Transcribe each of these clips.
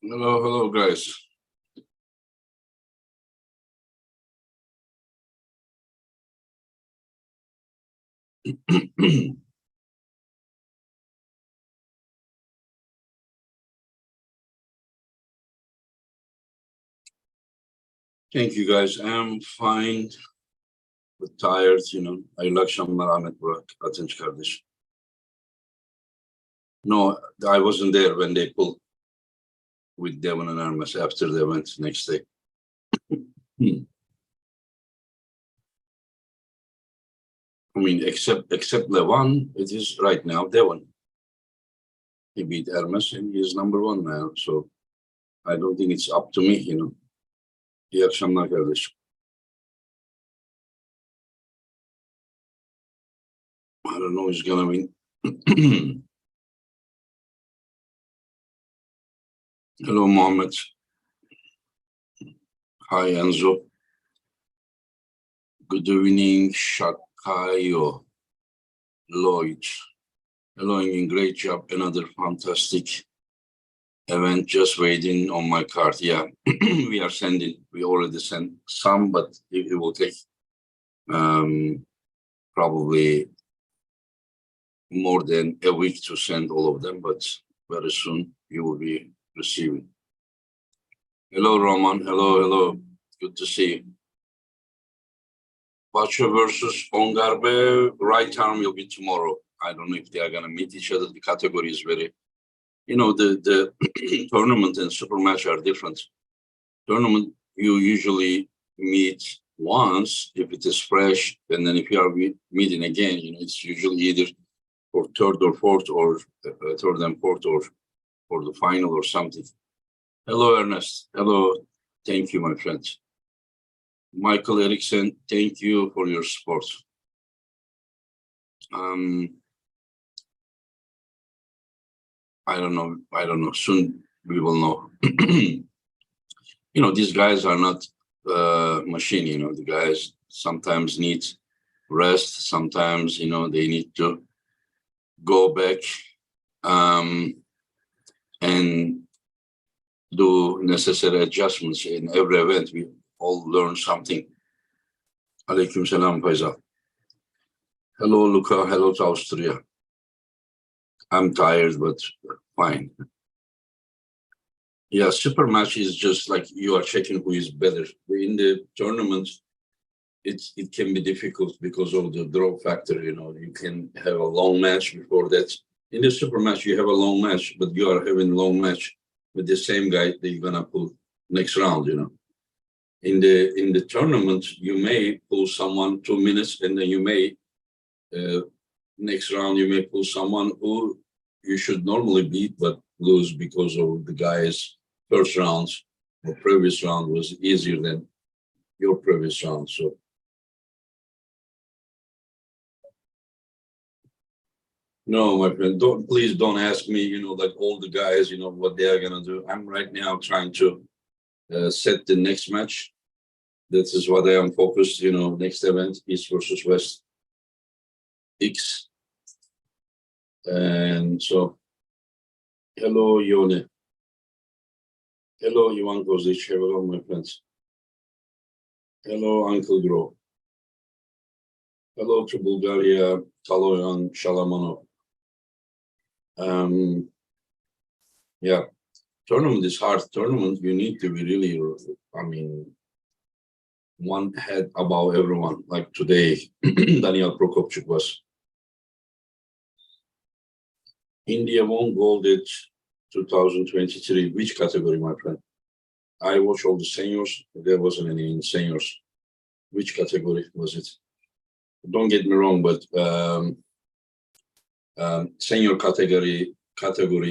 Hello, guys. Thank you, guys. I'm fine, but tired, Hayırlı akşamlar Ahmet Burak, Atınç kardeş. No, I wasn't there when they pulled with Devon and Hermes after the event next day. I mean, except Levan, it is right now Devon. He beat Hermes and he is #1 now. So I don't think it's up to me, İyi akşamlar kardeşim. I don't know who's gonna win. Hello, Mohammed. Hi, Enzo. Good evening, Shakayo Lloyd. Hello, great job. Another fantastic event. Just waiting on my card. Yeah, we are sending. We already sent some, but it will take probably more than a week to send all of them, but very soon you will be receiving. Hello, Roman. Hello. Good to see you. Pacho versus Ongarbe, right arm will be tomorrow. I don't know if they are going to meet each other. The category is very, the tournament and super match are different. Tournament, you usually meet once if it is fresh, and then if you are meeting again, it's usually either for third or fourth, or third and fourth, or for the final or something. Hello, Ernest. Hello. Thank you, my friend. Michael Erickson, thank you for your support. I don't know. Soon we will know. These guys are not machine. The guys sometimes need rest. Sometimes, they need to go back and do necessary adjustments. In every event, we all learn something. Aleyküm selam, Faisal. Hello, Luca. Hello to Austria. I'm tired, but fine. Yeah, super match is just like you are checking who is better. In the tournament, it can be difficult because of the draw factor. You can have a long match before that. In the super match, you have a long match, but you are having a long match with the same guy that you're gonna pull next round. In the tournament, you may pull someone 2 minutes, and then you may next round you may pull someone who you should normally beat but lose because of the guy's first round or previous round was easier than your previous round. So no, my friend, please don't ask me, like all the guys, what they are gonna do. I'm right now trying to set the next match. That is what I am focused, next event, East versus West X. And so, hello, Yone. Hello, Ivan Kozic. Hello, my friends. Hello, Uncle Gro. Hello to Bulgaria, Kaloyan Shalamanov. Yeah, tournament is hard. Tournament, you need to be really, one head above everyone. Like today, Daniel Prokopchuk was. India won gold at 2023. Which category, my friend? I watch all the seniors. There wasn't any in seniors. which category was it? Don't get me wrong, but senior category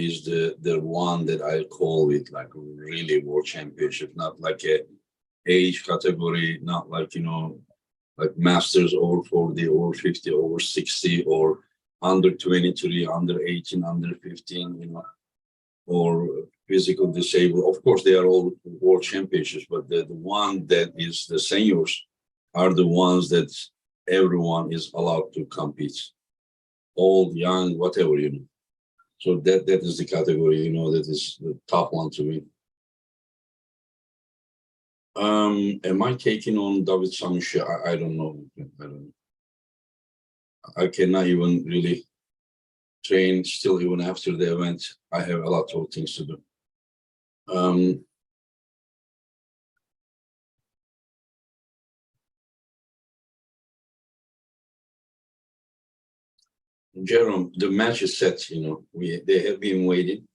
is the one that I call it like really world championship, not like a age category, not like, you know, like masters over 40, over 50, over 60, or under 23, under 18, under 15, you know, or physical disabled. Of course, they are all world championships, but the one that is the seniors are the ones that everyone is allowed to compete. Old, young, whatever, you know. So that is the category, you know, that is the top one to win. Am I taking on David Samushi? I don't know. I cannot even really train still even after the event. I have a lot of things to do. Jerome, the match is set, you know, they have been waiting,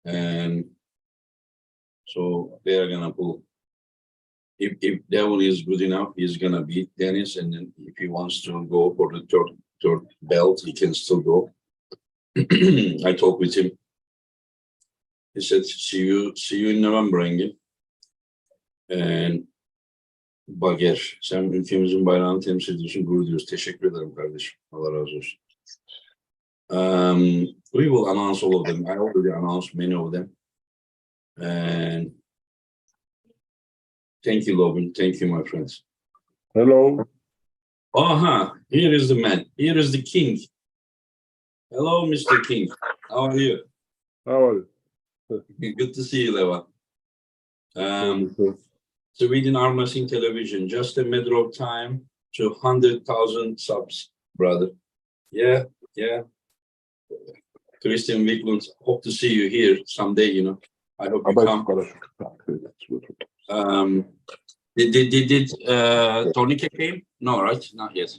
and so they are gonna pull. If Devon is good enough, he's gonna beat Dennis, and then if he wants to go for the third belt, he can still go. I talked with him. He said, see you in November, Engin. And Bager, sen ülkemizin bayrağını temsil ediyorsun, gurur duyuyoruz. Teşekkür ederim kardeşim. Allah razı olsun. We will announce all of them. I already announced many of them. And thank you, Logan. Thank you, my friends. Hello. Here is the man. Here is the king. Hello, Mr. King. How are you? How are you? Good to see you, Levan. Sweden Armwrestling Television, just a matter of time to 100,000 subs, brother. Yeah. Christian Wiklund, hope to see you here someday, you know. I hope you come. Did Tonika came? No, right? Not yet.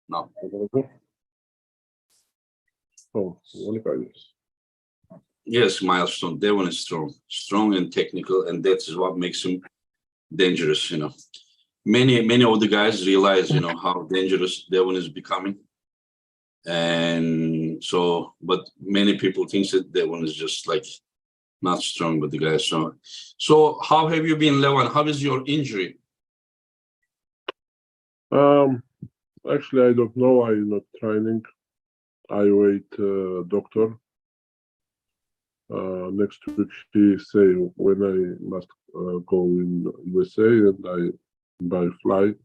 No. Oh, yes, milestone. Devon is strong and technical, and that is what makes him dangerous, you know. Many of the guys realize, you know, how dangerous Devon is becoming. And so, but many people think that Devon is just like not strong, but the guy is strong. So how have you been, Levan? How is your injury? Actually, I don't know. I'm not training. I wait doctor. Next week she say when I must go in USA, and I buy flight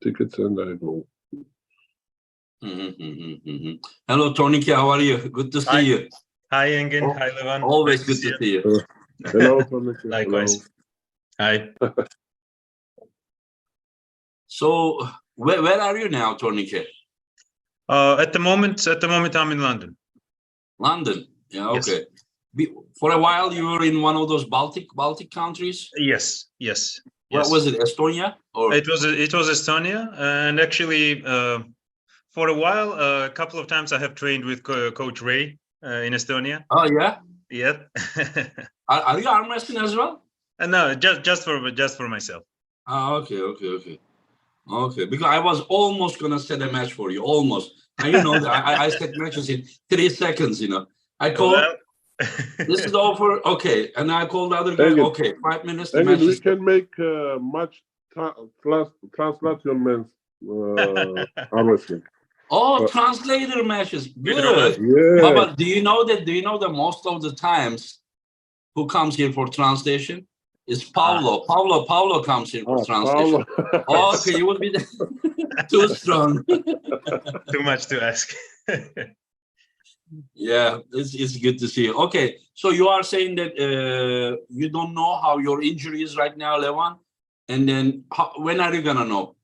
tickets and I go. Hello, Tonika. How are you? Good to see you. Hi, Engin. Hi, Levan. Always good to see you. Hello, Tonika. Likewise. Hello. Hi. So, where are you now, Tonika? At the moment, I'm in London. London. Yeah. Okay. Yes. For a while, you were in one of those Baltic countries. Yes. What was it? Estonia? Or it was Estonia, and actually, for a while, a couple of times I have trained with Coach Ray in Estonia. Oh yeah. Yeah. Are you arm wrestling as well? No, just for myself. Oh, okay. Because I was almost gonna set a match for you, almost. And you know, I set matches in 3 seconds. You know, I called. Well, this is over. Okay, and I called the other guy. Okay, 5 minutes. The match we can make match translation men's arm wrestling. Oh, translator matches. Good. Yeah. Baba, do you know that most of the times who comes here for translation is Paulo. Paulo comes here for translation. Paulo. Okay, you will be too strong. Too much to ask. Yeah, it's good to see you. Okay, so you are saying that you don't know how your injury is right now, Levan, and then when are you gonna know?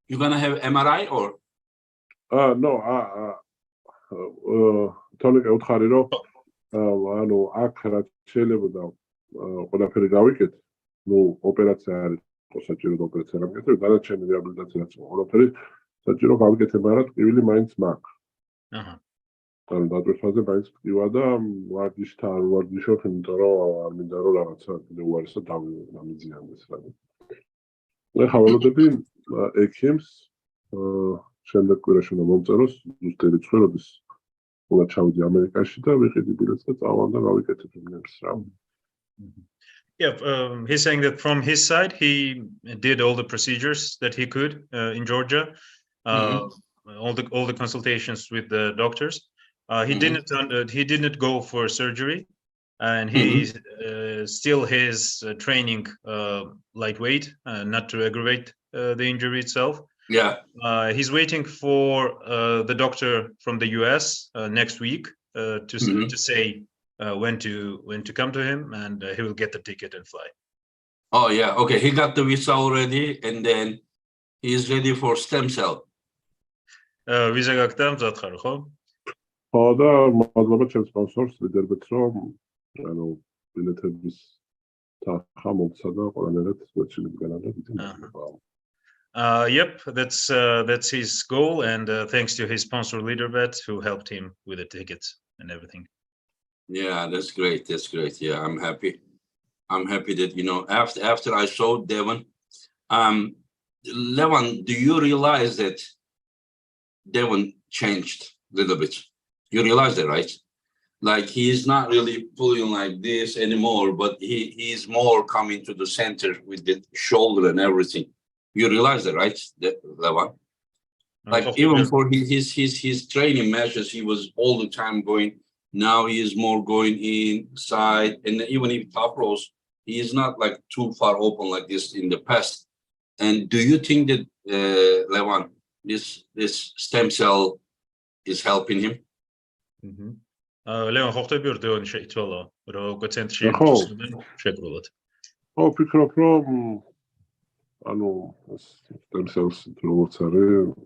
You're gonna have MRI or? No. Tonika უთხარი რომ ანუ აქ რაც შეიძლება ყველაფერი გავიკეთე. ნუ ოპერაცია არის საჭირო ოპერაცია რა მეკეთე, დანარჩენი რეაბილიტაციაც ყველაფერი საჭირო გავიკეთე, მაგრამ ტკივილი მაინც მაქვს. აჰა. ანუ დაწესვაზე მაინც ტკივა და ვარჯიშთან არ ვარჯიშობ, იმიტომ რომ არ მინდა რომ რაღაცა კიდე უარესად დამიზიანდეს რა. ეხლა ველოდები ექიმს შემდეგ კვირაში უნდა მომწეროს ზუსტი რიცხვი, როდის უნდა ჩავიდი ამერიკაში და ვიყიდი ბილეთს და წავალ და გავიკეთებ იმებს რა. Yeah, he's saying that from his side, he did all the procedures that he could in Georgia, all the consultations with the doctors. He didn't go for surgery, and he still his training lightweight, not to aggravate the injury itself. Yeah. He's waiting for the doctor from the US next week to say when to come to him, and he will get the ticket and fly. Oh yeah, okay. He got the visa already, and then he's ready for stem cell. Visa გაკდა მზად ხარ ხო? ხო და მადლობა ჩემს სპონსორს ლიდერბეტს რომ ანუ ბილეთების თანხა მომცა და ყველანაირად ვეჩინებგანან და დიდი მადლობა. Yep, that's his goal, and thanks to his sponsor LeaderBet who helped him with the tickets and everything. Yeah, that's great. That's great. Yeah, I'm happy. I'm happy that after I saw Devon. Levan, do you realize that Devon changed a little bit? You realize that, right? Like he's not really pulling like this anymore, but he's more coming to the center with the shoulder and everything. You realize that, right, Levan? Like even for his training matches, he was all the time going. Now he is more going inside, and even if top rows, he is not like too far open like this in the past. And do you think that Levan, this stem cell is helping him? Levan, ხო ხტები რომ დევანი შეიცვალა, რომ უკვე ცენტრში იმუშავებენ შეკრულად. ხო, ვფიქრობ რომ ანუ stem cells როგორც არის,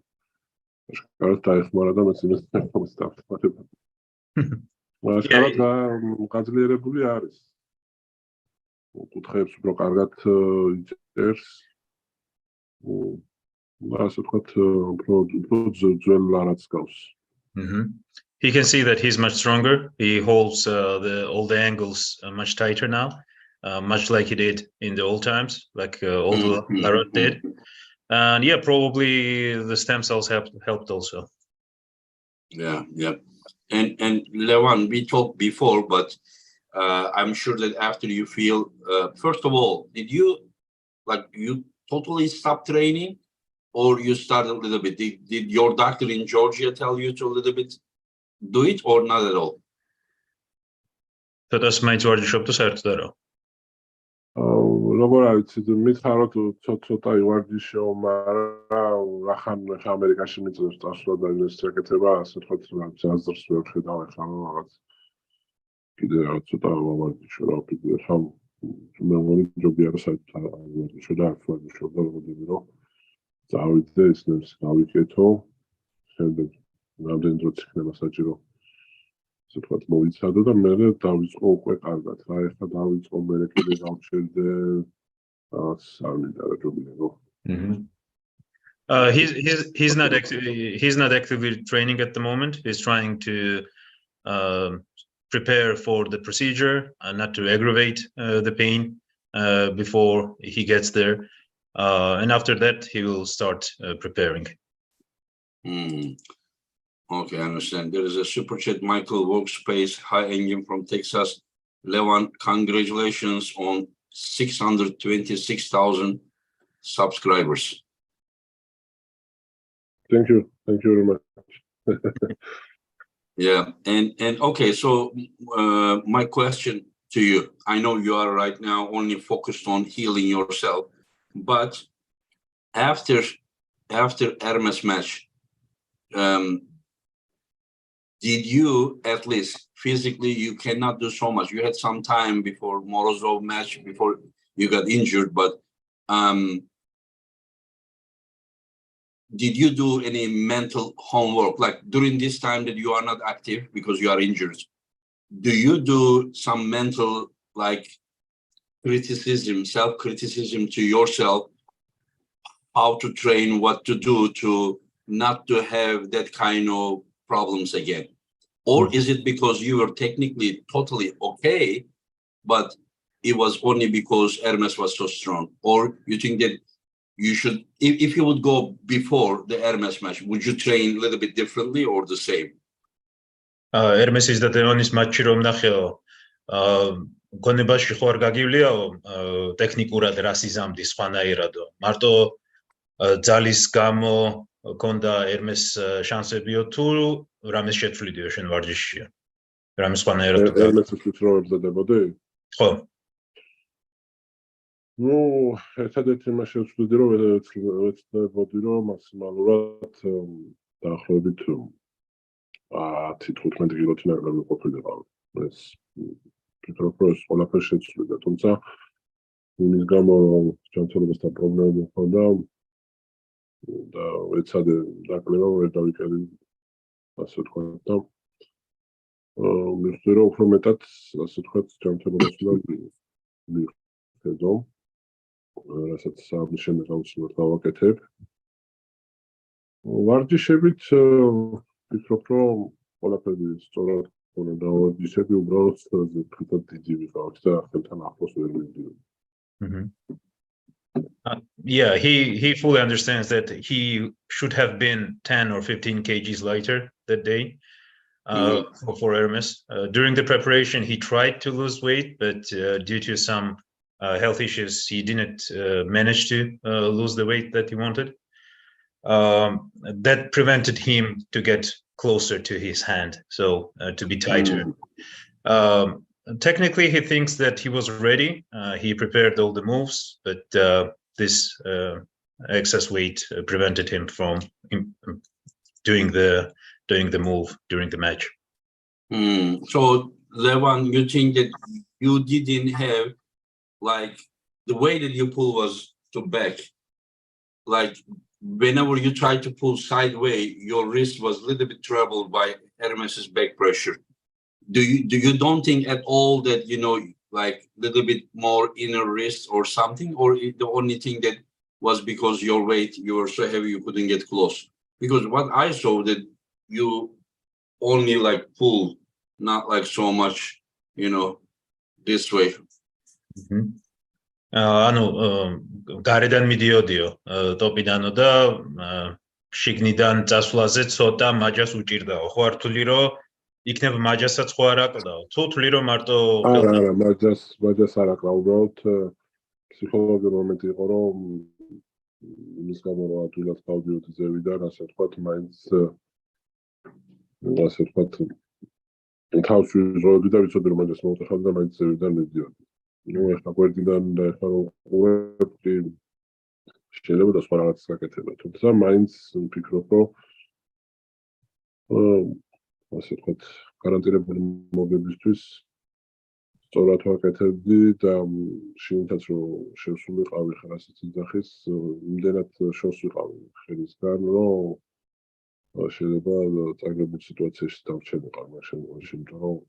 შეიძლება დაეხმარა და მეც იმას დავთვალე. მაგრამ გაძლიერებული არის. კუთხეებს უფრო კარგად იწერს. ასე ვთქვათ, უფრო ძველ ლარატს გავს. He can see that he's much stronger. He holds all the angles much tighter now, much like he did in the old times, like old LARRATT did. And yeah, probably the stem cells helped also. Yeah. And Levan, we talked before, but I'm sure that after you feel, first of all, did you totally stop training, or you started a little bit? Did your doctor in Georgia tell you to a little bit do it, or not at all? That's my ვარჯიშობ და საერთოდ არა. როგორ არის, მითხაროთ ცოტა ივარჯიშო, მაგრამ რახან ამერიკაში მიწევს წასვლა და იმის შეკეთება, ასე ვთქვათ, ზაზრს ვერ ხედავ ახლა რაღაც. კიდე რაღაც ცოტა ვარჯიშო რა ვფიქრე, ხომ მე მგონი ჯობია რომ საერთოდ ვარჯიშო და აქ ვარჯიშო და მოდები რომ წავიდე ისნებს გავიკეთო, შემდეგ რამდენი დროც იქნება საჭირო. ასე ვთქვათ, მოვიცადო და მე დავიწყო უკვე კარგად. რა ეხლა დავიწყო, მე კიდე გავჩერდე He's not actively training at the moment. He's trying to prepare for the procedure, not to aggravate the pain before he gets there, and after that he will start preparing. Okay, I understand. There is a super chat. Michael Workspace, High Engine from Texas. Levan, congratulations on 626,000 subscribers. Thank you very much. Yeah, and okay, so my question to you, I know you are right now only focused on healing yourself, but after Hermes match, did you, at least physically, you cannot do so much? You had some time before Morozov match, before you got injured, but did you do any mental homework? Like during this time that you are not active because you are injured, do you do some mental criticism, self-criticism to yourself, how to train, what to do to not to have that kind of problems again? Or is it because you were technically totally okay, but it was only because Hermes was so strong? Or you think that you should, if you would go before the Hermes match, would you train a little bit differently or the same? ერმესის და დევონის მატჩი რომ ნახეო, გონებაში ხო არ გაგივლიაო, ტექნიკურად რას იზამდი სხვანაირადო. მარტო ძალის გამო ქონდა ერმეს შანსებიო თუ რამეს შეცვლიდიო შენ ვარჯიშშია. რამე სხვანაირად თუ ერმესის უცროვებს დადებოდი? ხო. ნუ, ერთადერთი იმას შევცვლიდი, რომ ვეცდებოდი, რომ მაქსიმალურად დაახლოებით 10-15 კილოთი ნაკლები ყოფილიყავი. ეს ფიქრობ, რომ ეს ყველაფერი შეცვლიდა, თუმცა იმის გამო, რომ ჯანმრთელობასთან პრობლემები მქონდა და ეცადე დაკლება ვერ დავიკერდი, ასე ვთქვათ, და მივხვდი, რომ უფრო მეტად, ასე ვთქვათ, ჯანმრთელობას უნდა მივხედო, რასაც საუბრის შემდეგ აუცილებლად გავაკეთებ. ვარჯიშებით ვფიქრობ, რომ ყველაფერი სწორად ქონა და ვარჯიშები უბრალოდ თვითონ დიდი ვიყავთ და ხელთან ახლოს ვერ მივდივართ. Yeah, he fully understands that he should have been 10 or 15 kgs lighter that day for Hermes. During the preparation, he tried to lose weight, but due to some health issues, he didn't manage to lose the weight that he wanted. That prevented him to get closer to his hand, so to be tighter. Technically, he thinks that he was ready. He prepared all the moves, but this excess weight prevented him from doing the move during the match. So, Levan, you think that you didn't have, like, the way that you pull was to back, like, whenever you try to pull sideways, your wrist was a little bit troubled by Hermes's back pressure. Do you don't think at all that, you know, like a little bit more inner wrist or something, or the only thing that was because your weight, you were so heavy you couldn't get close? Because what I saw that you only like pull, not like so much, you know, this way. ანუ გარედან მიდიოდიო ტოპიდანო და შიგნიდან წასვლაზე ცოტა მაჯას უჭირდაო. ხო არ თვლი რომ იქნებ მაჯასაც ხო არ აკლდაო? თუ თვლი რომ მარტო არა, მაჯას არ აკლდა, უბრალოდ ფსიქოლოგიური მომენტი იყო, რომ იმის გამო რომ ადვილად გავდიოდი ზევიდან, ასე ვთქვათ, მაინც ასე ვთქვათ, თავს ვიზროვებდი და ვიცოდი რომ მაჯას მოვუწეხავდი და მაინც ზევიდან მიდიოდი. ნუ ეხლა გვერდიდან და ეხლა რომ ყურებდი, შეიძლება და სხვა რაღაცას გაკეთება, თუმცა მაინც ვფიქრობ, რომ ასე ვთქვათ, გარანტირებული მოგებისთვის სწორად ვაკეთებდი და შინითაც რომ შევსულიყავი ხელასით იძახის, იმდენად შორს ვიყავი ხელისგან, რომ შეიძლება წაგებულ სიტუაციაში დავჩენილიყავ მაგ შემთხვევაში, იმიტომ რომ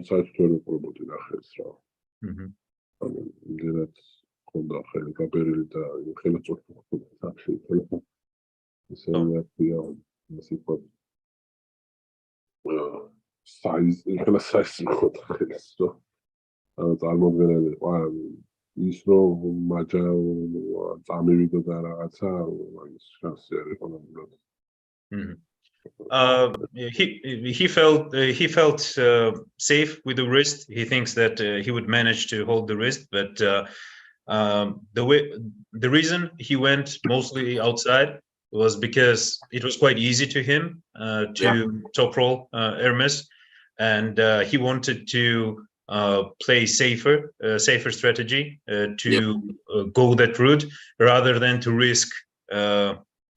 საერთოდ ვერ ვიყურებოდი რა ხელს რა. ანუ იმდენად ქონდა ხელი გაბერილი და ხელა წოხდა სახში ხელა. ისე რეაქცია, ასე ვთქვათ, ხელა საიზი მქონდა ხელს, რომ წარმოუდგენელი იყო. ის რომ მაჯა წამივიდო და რაღაცა, ის შანსი არ იყო ნამდვილად. He felt safe with the wrist. He thinks that he would manage to hold the wrist, but the reason he went mostly outside was because it was quite easy to him to top roll Hermes, and he wanted to play safer strategy to go that route rather than to risk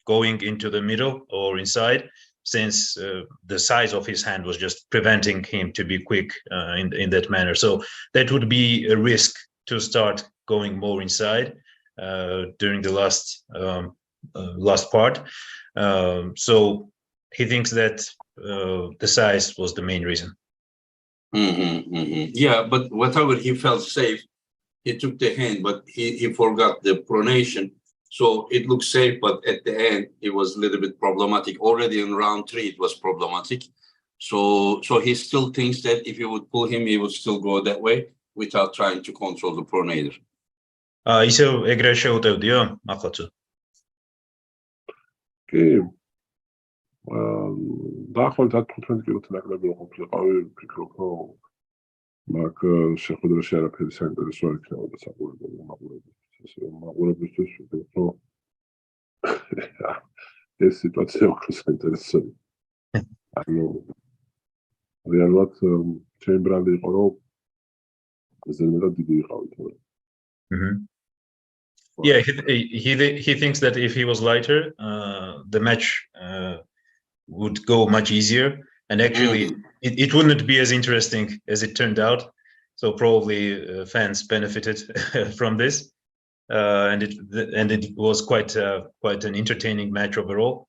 going into the middle or inside, since the size of his hand was just preventing him to be quick in that manner. So that would be a risk to start going more inside during the last part. So he thinks that the size was the main reason. Yeah, but whatever he felt safe, he took the hand, but he forgot the pronation. So it looks safe, but at the end, it was a little bit problematic. Already in round 3, it was problematic. So he still thinks that if you would pull him, he would still go that way without trying to control the pronator. ისევ ეგრე შეუტევდიო ახლა თუ? კი დაახლოებით 15 კილოთან ნაკლები რო ყოფილიყავი, ვფიქრობ, რომ მაგ შეხვედრაში არაფერი საინტერესო არ იქნებოდა მაყურებელს. ესე რომ მაყურებელთვის ვფიქრობ, რომ ეს სიტუაცია უფრო საინტერესოა. ანუ რეალურად ჩემი ბრანდი იყო, რომ ზემოდან დიდი იყავით. Yeah, he thinks that if he was lighter, the match would go much easier, and actually it wouldn't be as interesting as it turned out. So probably fans benefited from this, and it was quite an entertaining match overall.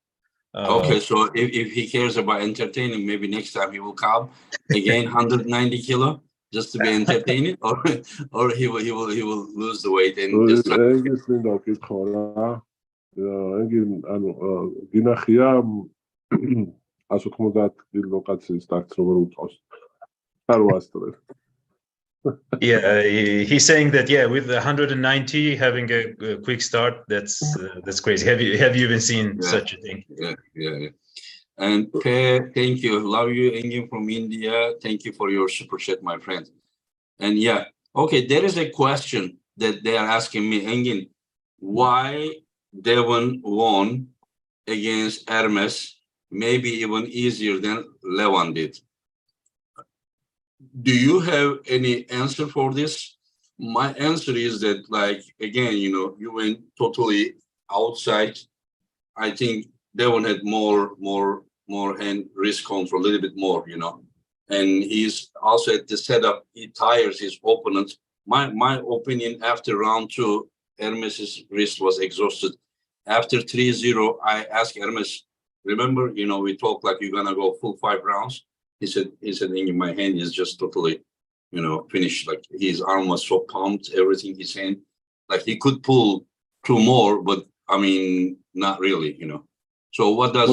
Okay, so if he cares about entertaining, maybe next time he will come again 190 kilo just to be entertaining, or he will lose the weight and just try. ეგის მინდა ვკითხო რა. ანუ გინახია 190 კილო კაცის სტარტს როგორ უწყავს. არ ვასწრებ. Yeah, he's saying that with 190 having a quick start, that's crazy. Have you even seen such a thing? Yeah. And thank you, love you, Engin from India. Thank you for your super chat, my friend. And okay, there is a question that they are asking me, Engin, why Devon won against Hermes, maybe even easier than Levan did. Do you have any answer for this? My answer is that, like, again, you went totally outside. I think Devon had more hand wrist control, a little bit more, and he's also at the setup. He tires his opponent. My opinion, after round 2, Hermes' wrist was exhausted. After 3-0, I asked Hermes, remember, we talked like you're gonna go full 5 rounds. He said, my hand is just totally, finished. Like his arm was so pumped, everything his hand, like he could pull 2 more, but I mean, not really, So what does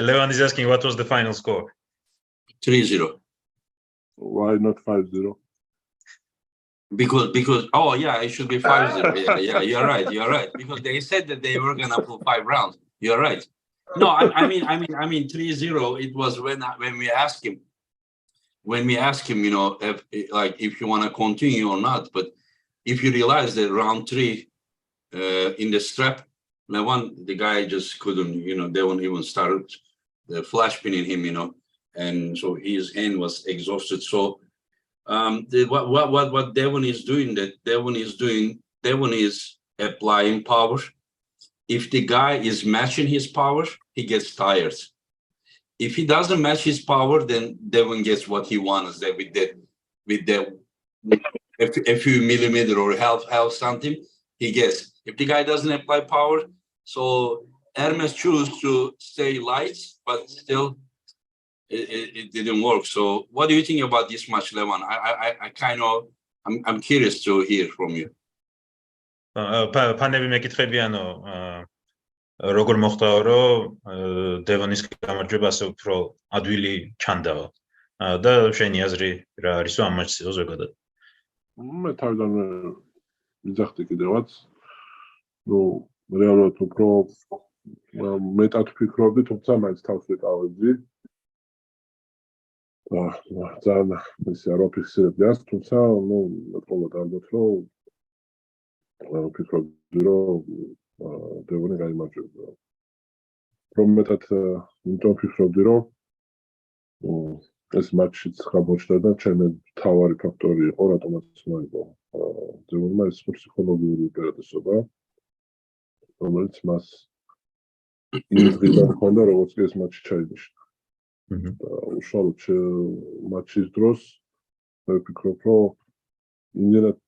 Levan is asking what was the final score? 3-0. Why not 5-0? Because it should be 5-0. Yeah, you're right. Because they said that they were gonna pull 5 rounds. You're right. No, I mean 3-0. It was when we asked him, if you want to continue or not. But if you realize that round 3, in the strap, the guy just couldn't, they won't even start the flash pinning him, and so his hand was exhausted. So what Devon is doing, Devon is applying power. If the guy is matching his power, he gets tired. If he doesn't match his power, then Devon gets what he wants. That with a few millimeter or half something, he gets. If the guy doesn't apply power, so Hermes choose to stay light, but still it didn't work. So what do you think about this match, Levan? I'm curious to hear from you. ფანები მეკითხებიანო, როგორ მოხდაო, რომ დევონის გამარჯვება ასე უფრო ადვილი ჩანდაო და შენი აზრი რა არისო ამ მატჩზე ზოგადად? მე თავიდანვე ვიძახდი კიდევაც, რეალურად უფრო მეტად ვფიქრობდი, თუმცა მაინც თავს ვიყავებდი. ძალიან ისე არ ვაფიქსირებდი ას, თუმცა მეტყობა ალბათ, რომ ვფიქრობდი, რომ დევონი გაიმარჯვებდა. რომ მეტად იმიტომ ვფიქრობდი, რომ ეს მატჩიც გამოჩნდა და ჩემი მთავარი ფაქტორი იყო, რატომაც მოიგო დევონმა ეს ფსიქოლოგიური უპირატესობა, რომელიც მას ის დღიდან ჰქონდა, როგორც კი ეს მატჩი ჩაინიშნა. უშუალოდ მატჩის დროს ვფიქრობ, რომ იმდენად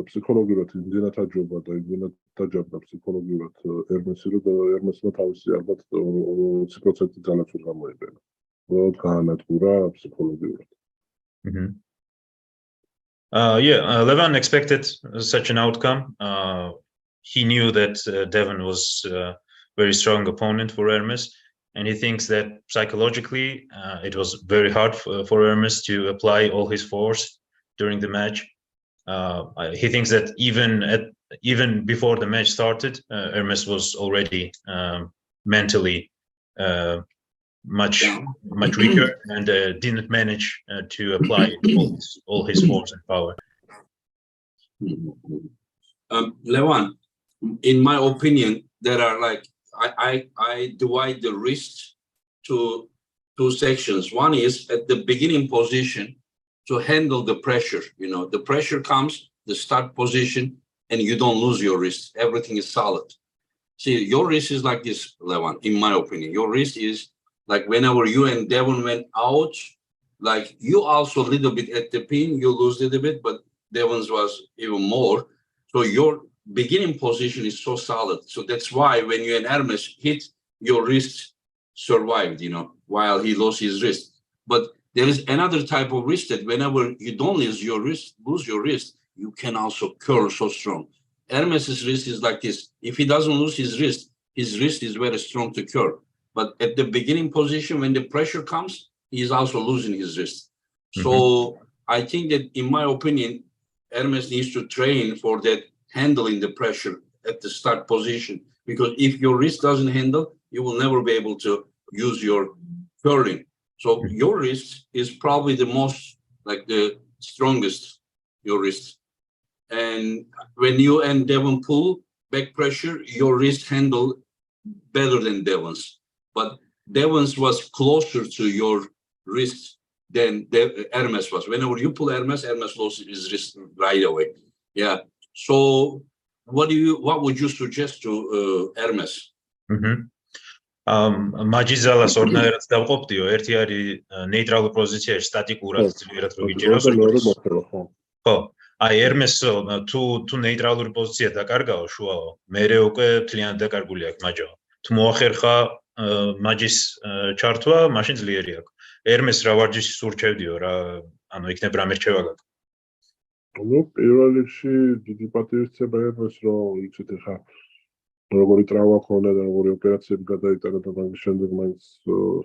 ფსიქოლოგიურად იმდენად აჯობა და იმდენად დაჯაბდა ფსიქოლოგიურად ერმესი, რომ ერმესმა თავისი ალბათ 20% ძალაც ვერ გამოიყენა. Well, გაანადგურა ფსიქოლოგიურად. Levan expected such an outcome. He knew that Devon was a very strong opponent for Hermes. and he thinks that psychologically it was very hard for Hermes to apply all his force during the match. He thinks that even before the match started, Hermes was already mentally much weaker and didn't manage to apply all his force and power. Levan, in my opinion, there are like I divide the wrist to two sections. One is at the beginning position to handle the pressure. You know, the pressure comes, the start position, and you don't lose your wrist. Everything is solid. See, your wrist is like this, Levan, in my opinion. Your wrist is like whenever you and Devon went out, like you also a little bit at the pin, you lose a little bit, but Devon's was even more. So your beginning position is so solid. So that's why when you and Hermes hit, your wrist survived, you know, while he lost his wrist. But there is another type of wrist that whenever you don't lose your wrist, you can also curl so strong. Hermes's wrist is like this. If he doesn't lose his wrist is very strong to curl. But at the beginning position, when the pressure comes, he is also losing his wrist. So I think that, in my opinion, Hermes needs to train for that handling the pressure at the start position. Because if your wrist doesn't handle, you will never be able to use your curling. So your wrist is probably the most, like the strongest, your wrist. And when you and Devon pull back pressure, your wrist handle better than Devon's. But Devon's was closer to your wrist than Hermes was. Whenever you pull Hermes lost his wrist right away. Yeah. So what would you suggest to Hermes? მაჯიზალას ორნაირად დავყოფდიო. ერთი არის ნეიტრალურ პოზიციაში სტატიკურად ძლიერად რო გიჭიროს. ხო. აი Hermes თუ ნეიტრალური პოზიცია დაკარგაო შუაო, მერე უკვე მთლიანად დაკარგული აქვს მაჯაო. თუ მოახერხა მაჯის ჩართვა, მაშინ ძლიერი აქვს. Hermes რა ვარჯიშს ურჩევდიო რა, ანუ იქნებ რა მერჩევა გაქვს? Ну, პირველ რიგში დიდი პატივისცემა Hermes, რომ იცით ხა როგორი ტრავმა ქონდა და როგორი ოპერაციები გადაიტანა და მაგის შემდეგ მაინც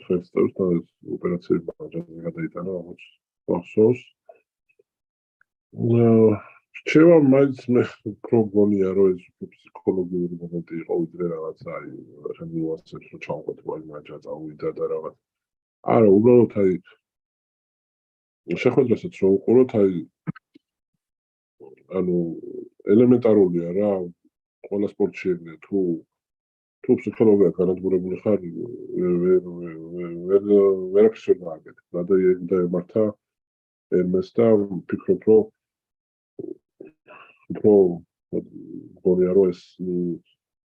ხელსწევს და ოპერაციები გადაიტანა, როგორც ახსოვს. რჩევა მაინც მე უფრო გონია, რომ ეს ფსიქოლოგიური მომენტი იყო, ვიდრე რაღაცა აი ნიუანსებს რო ჩავყვეთ, აი მაჯა წავიდა და რაღაც. არა, უბრალოდ აი შეხვედრასაც რო უყუროთ, აი ანუ ელემენტარულია რა, ყველა სპორტში ეგრეა, თუ ფსიქოლოგია განადგურებული ხარ, ვერაფერს ვერ გააკეთებ. და ემართა Hermes და ვფიქრობ, რომ უფრო გონია, რომ ეს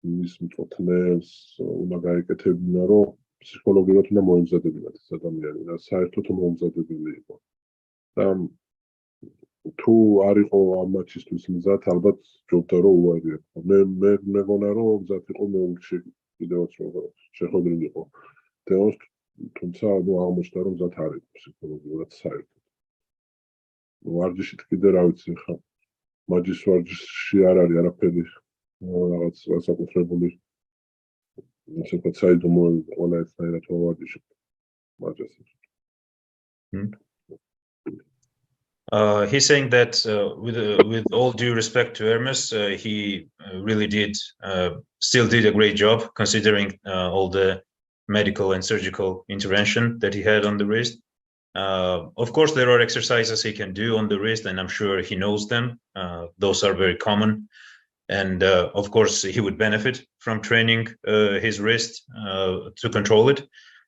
მის მწოთნელს უნდა გაეკეთებინა, რომ ფსიქოლოგიურად უნდა მოემზადებინათ ეს ადამიანი და საერთოდ მოემზადებილი იყო. და თუ არ იყო ამ მატჩისთვის მზად, ალბათ ჯობდა რომ უარი იყო. მე მეგონა რომ მზად იყო მეულში კიდევაც რომ შეხვედრილიყო. თუმცა აღმოჩნდა რომ მზად არ იყო ფსიქოლოგიურად საერთოდ. ვარჯიშით კიდე რა ვიცი ხა მაჯის ვარჯიშში არ არის არაფერი რაღაც განსაკუთრებული ისე ვთქვათ საიდუმლო ყველა ერთნაირად ვარჯიში მაჯას. He's saying that with all due respect to Hermes, he really still did a great job considering all the medical and surgical intervention that he had on the wrist. Of course, there are exercises he can do on the wrist, and I'm sure he knows them. Those are very common. And of course, he would benefit from training his wrist to control it.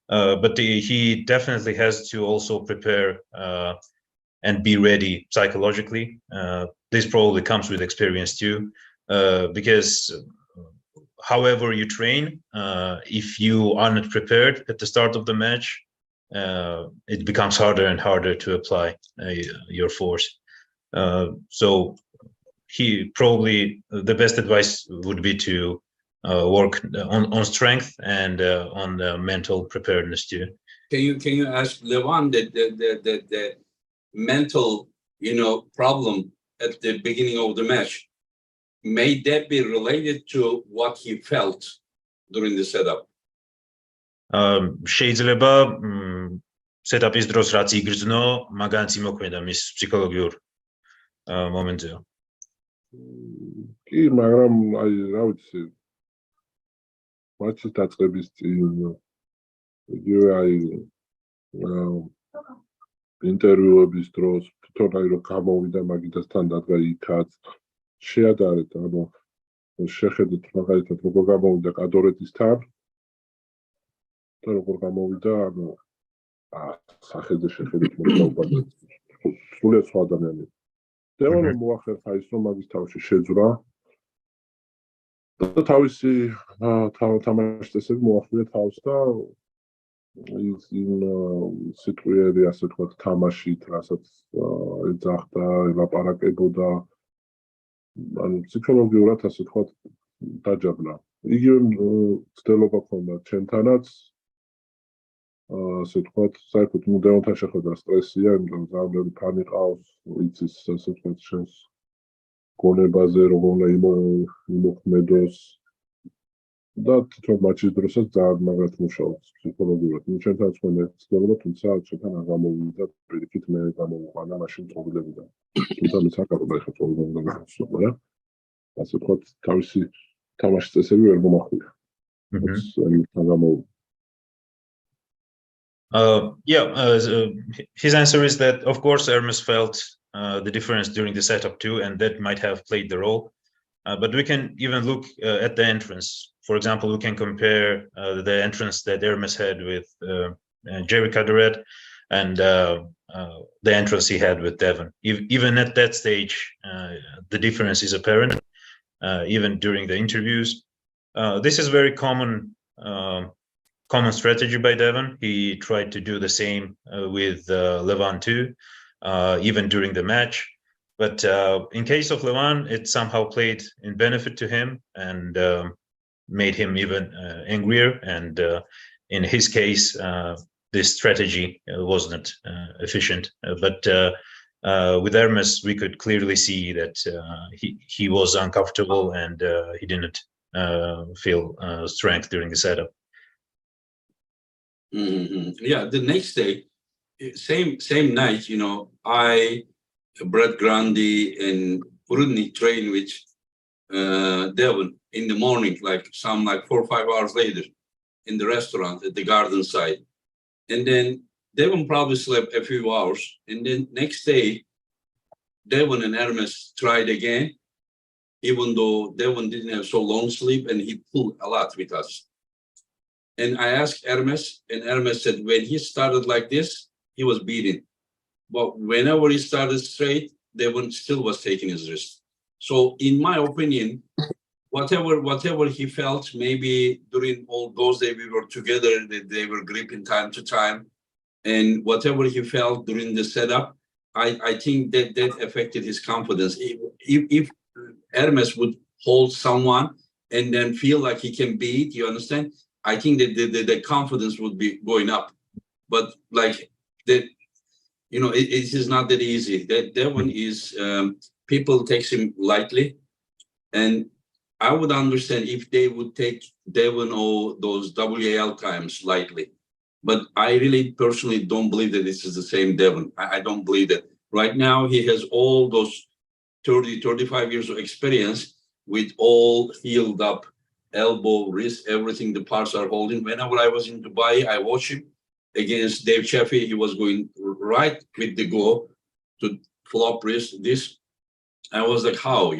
But he definitely has to also prepare and be ready psychologically. This probably comes with experience too, because however you train, if you are not prepared at the start of the match, it becomes harder and harder to apply your force. So he probably, the best advice would be to work on strength and on the mental preparedness too. Can you ask Levan that mental, problem at the beginning of the match, may that be related to what he felt during the setup? შეიძლება setup-ის დროს რაც იგრძნო, მაგანაც იმოქმედა მის ფსიქოლოგიურ მომენტზე. კი, მაგრამ აი რა ვიცი, მატჩის დაწყების წინ იგივე აი ინტერვიუების დროს თვითონ აი რომ გამოვიდა მაგიდასთან დადგა იქაც შეადარეთ, ანუ შეხედეთ მაგალითად როგორ გამოვიდა კადორეთისთან და როგორ გამოვიდა, ანუ სახელზე შეხედეთ მოსაუბარდა სულიად სხვა ადამიანი. დევონმა მოახერხა ის რომ მაგის თავში შეძვრა და თავისი თამაშის წესები მოახდინა თავს და ის სიტყვიერი ასე თქვა თამაშით, რასაც ეძახდა, ელაპარაკებოდა, ანუ ფსიქოლოგიურად ასე თქვა დაჯაბნა. იგივე ცდილობა ჰქონდა ჩემთანაც, ასე თქვა, საერთოდ დევონთან შეხვედრა სტრესია, იმიტომ რომ ძალიან ფანი ყავს, იცის ასე თქვა შენს გონებაზე, როგორ უნდა იმოქმედოს და თვითონ მატჩის დროსაც ძალიან მაგრად მუშაობს ფსიქოლოგიურად. ჩემთანაც მქონდა ცდილობა, თუმცა ჩემთან არ გამოვიდა, პირიქით მე გამოვიყვანა მაშინ წողილებიდან. თუმცა მე საკმაოდ ახლა წողილებიდან გამოსვლა და ასე თქვა თავისი თამაშის წესები ვერ მომახვია. His answer is that, of course, Hermes felt the difference during the setup too, and that might have played the role. But we can even look at the entrance. For example, we can compare the entrance that Hermes had with Jerry Caderet and the entrance he had with Devon. Even at that stage, the difference is apparent, even during the interviews. This is very common strategy by Devon. He tried to do the same with Levan too, even during the match. But in case of Levan, it somehow played in benefit to him and made him even angrier. And in his case, this strategy wasn't efficient. But with Hermes, we could clearly see that he was uncomfortable and he didn't feel strength during the setup. Yeah, the next day, same night, Brad Grundy and Rudnick train with Devon in the morning, like 4 or 5 hours later in the restaurant at the garden side. And then Devon probably slept a few hours. And then next day, Devon and Hermes tried again, even though Devon didn't have so long sleep and he pulled a lot with us. And I asked Hermes, and Hermes said when he started like this, he was beaten. But whenever he started straight, Devon still was taking his risk. So in my opinion, whatever he felt, maybe during all those days we were together, they were gripping time to time. And whatever he felt during the setup, I think that affected his confidence. If Hermes would hold someone and then feel like he can beat, you understand? I think that the confidence would be going up. But it is not that easy. That Devon is, people takes him lightly. And I would understand if they would take Devon or those WAL times lightly. But I really personally don't believe that this is the same Devon. I don't believe that. Right now, he has all those 30, 35 years of experience with all healed up elbow, wrist, everything the parts are holding. Whenever I was in Dubai, I watched him against Dave Chaffee. He was going right with the go to flop wrist. This, I was like, how,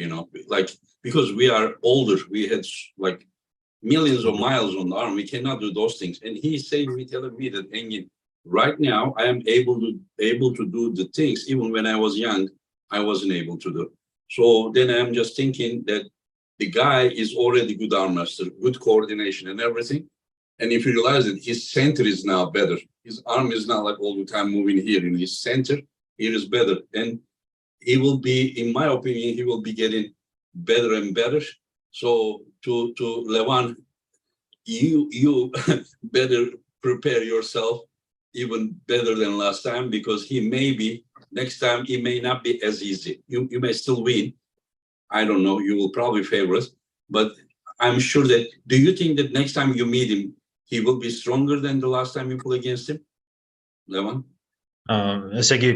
because we are older, we had millions of miles on the arm. We cannot do those things. And he's telling me that, Engin, right now I am able to do the things even when I was young, I wasn't able to do. So then I'm just thinking that the guy is already good arm master, good coordination and everything. And if you realize that his center is now better, his arm is not like all the time moving here. In his center, here is better. And he will be, in my opinion, he will be getting better and better. So to Levan, you better prepare yourself even better than last time, because next time it may not be as easy. You may still win. I don't know, you will probably favor us, but I'm sure that, do you think that next time you meet him, he will be stronger than the last time you played against him, Levan? ესე იგი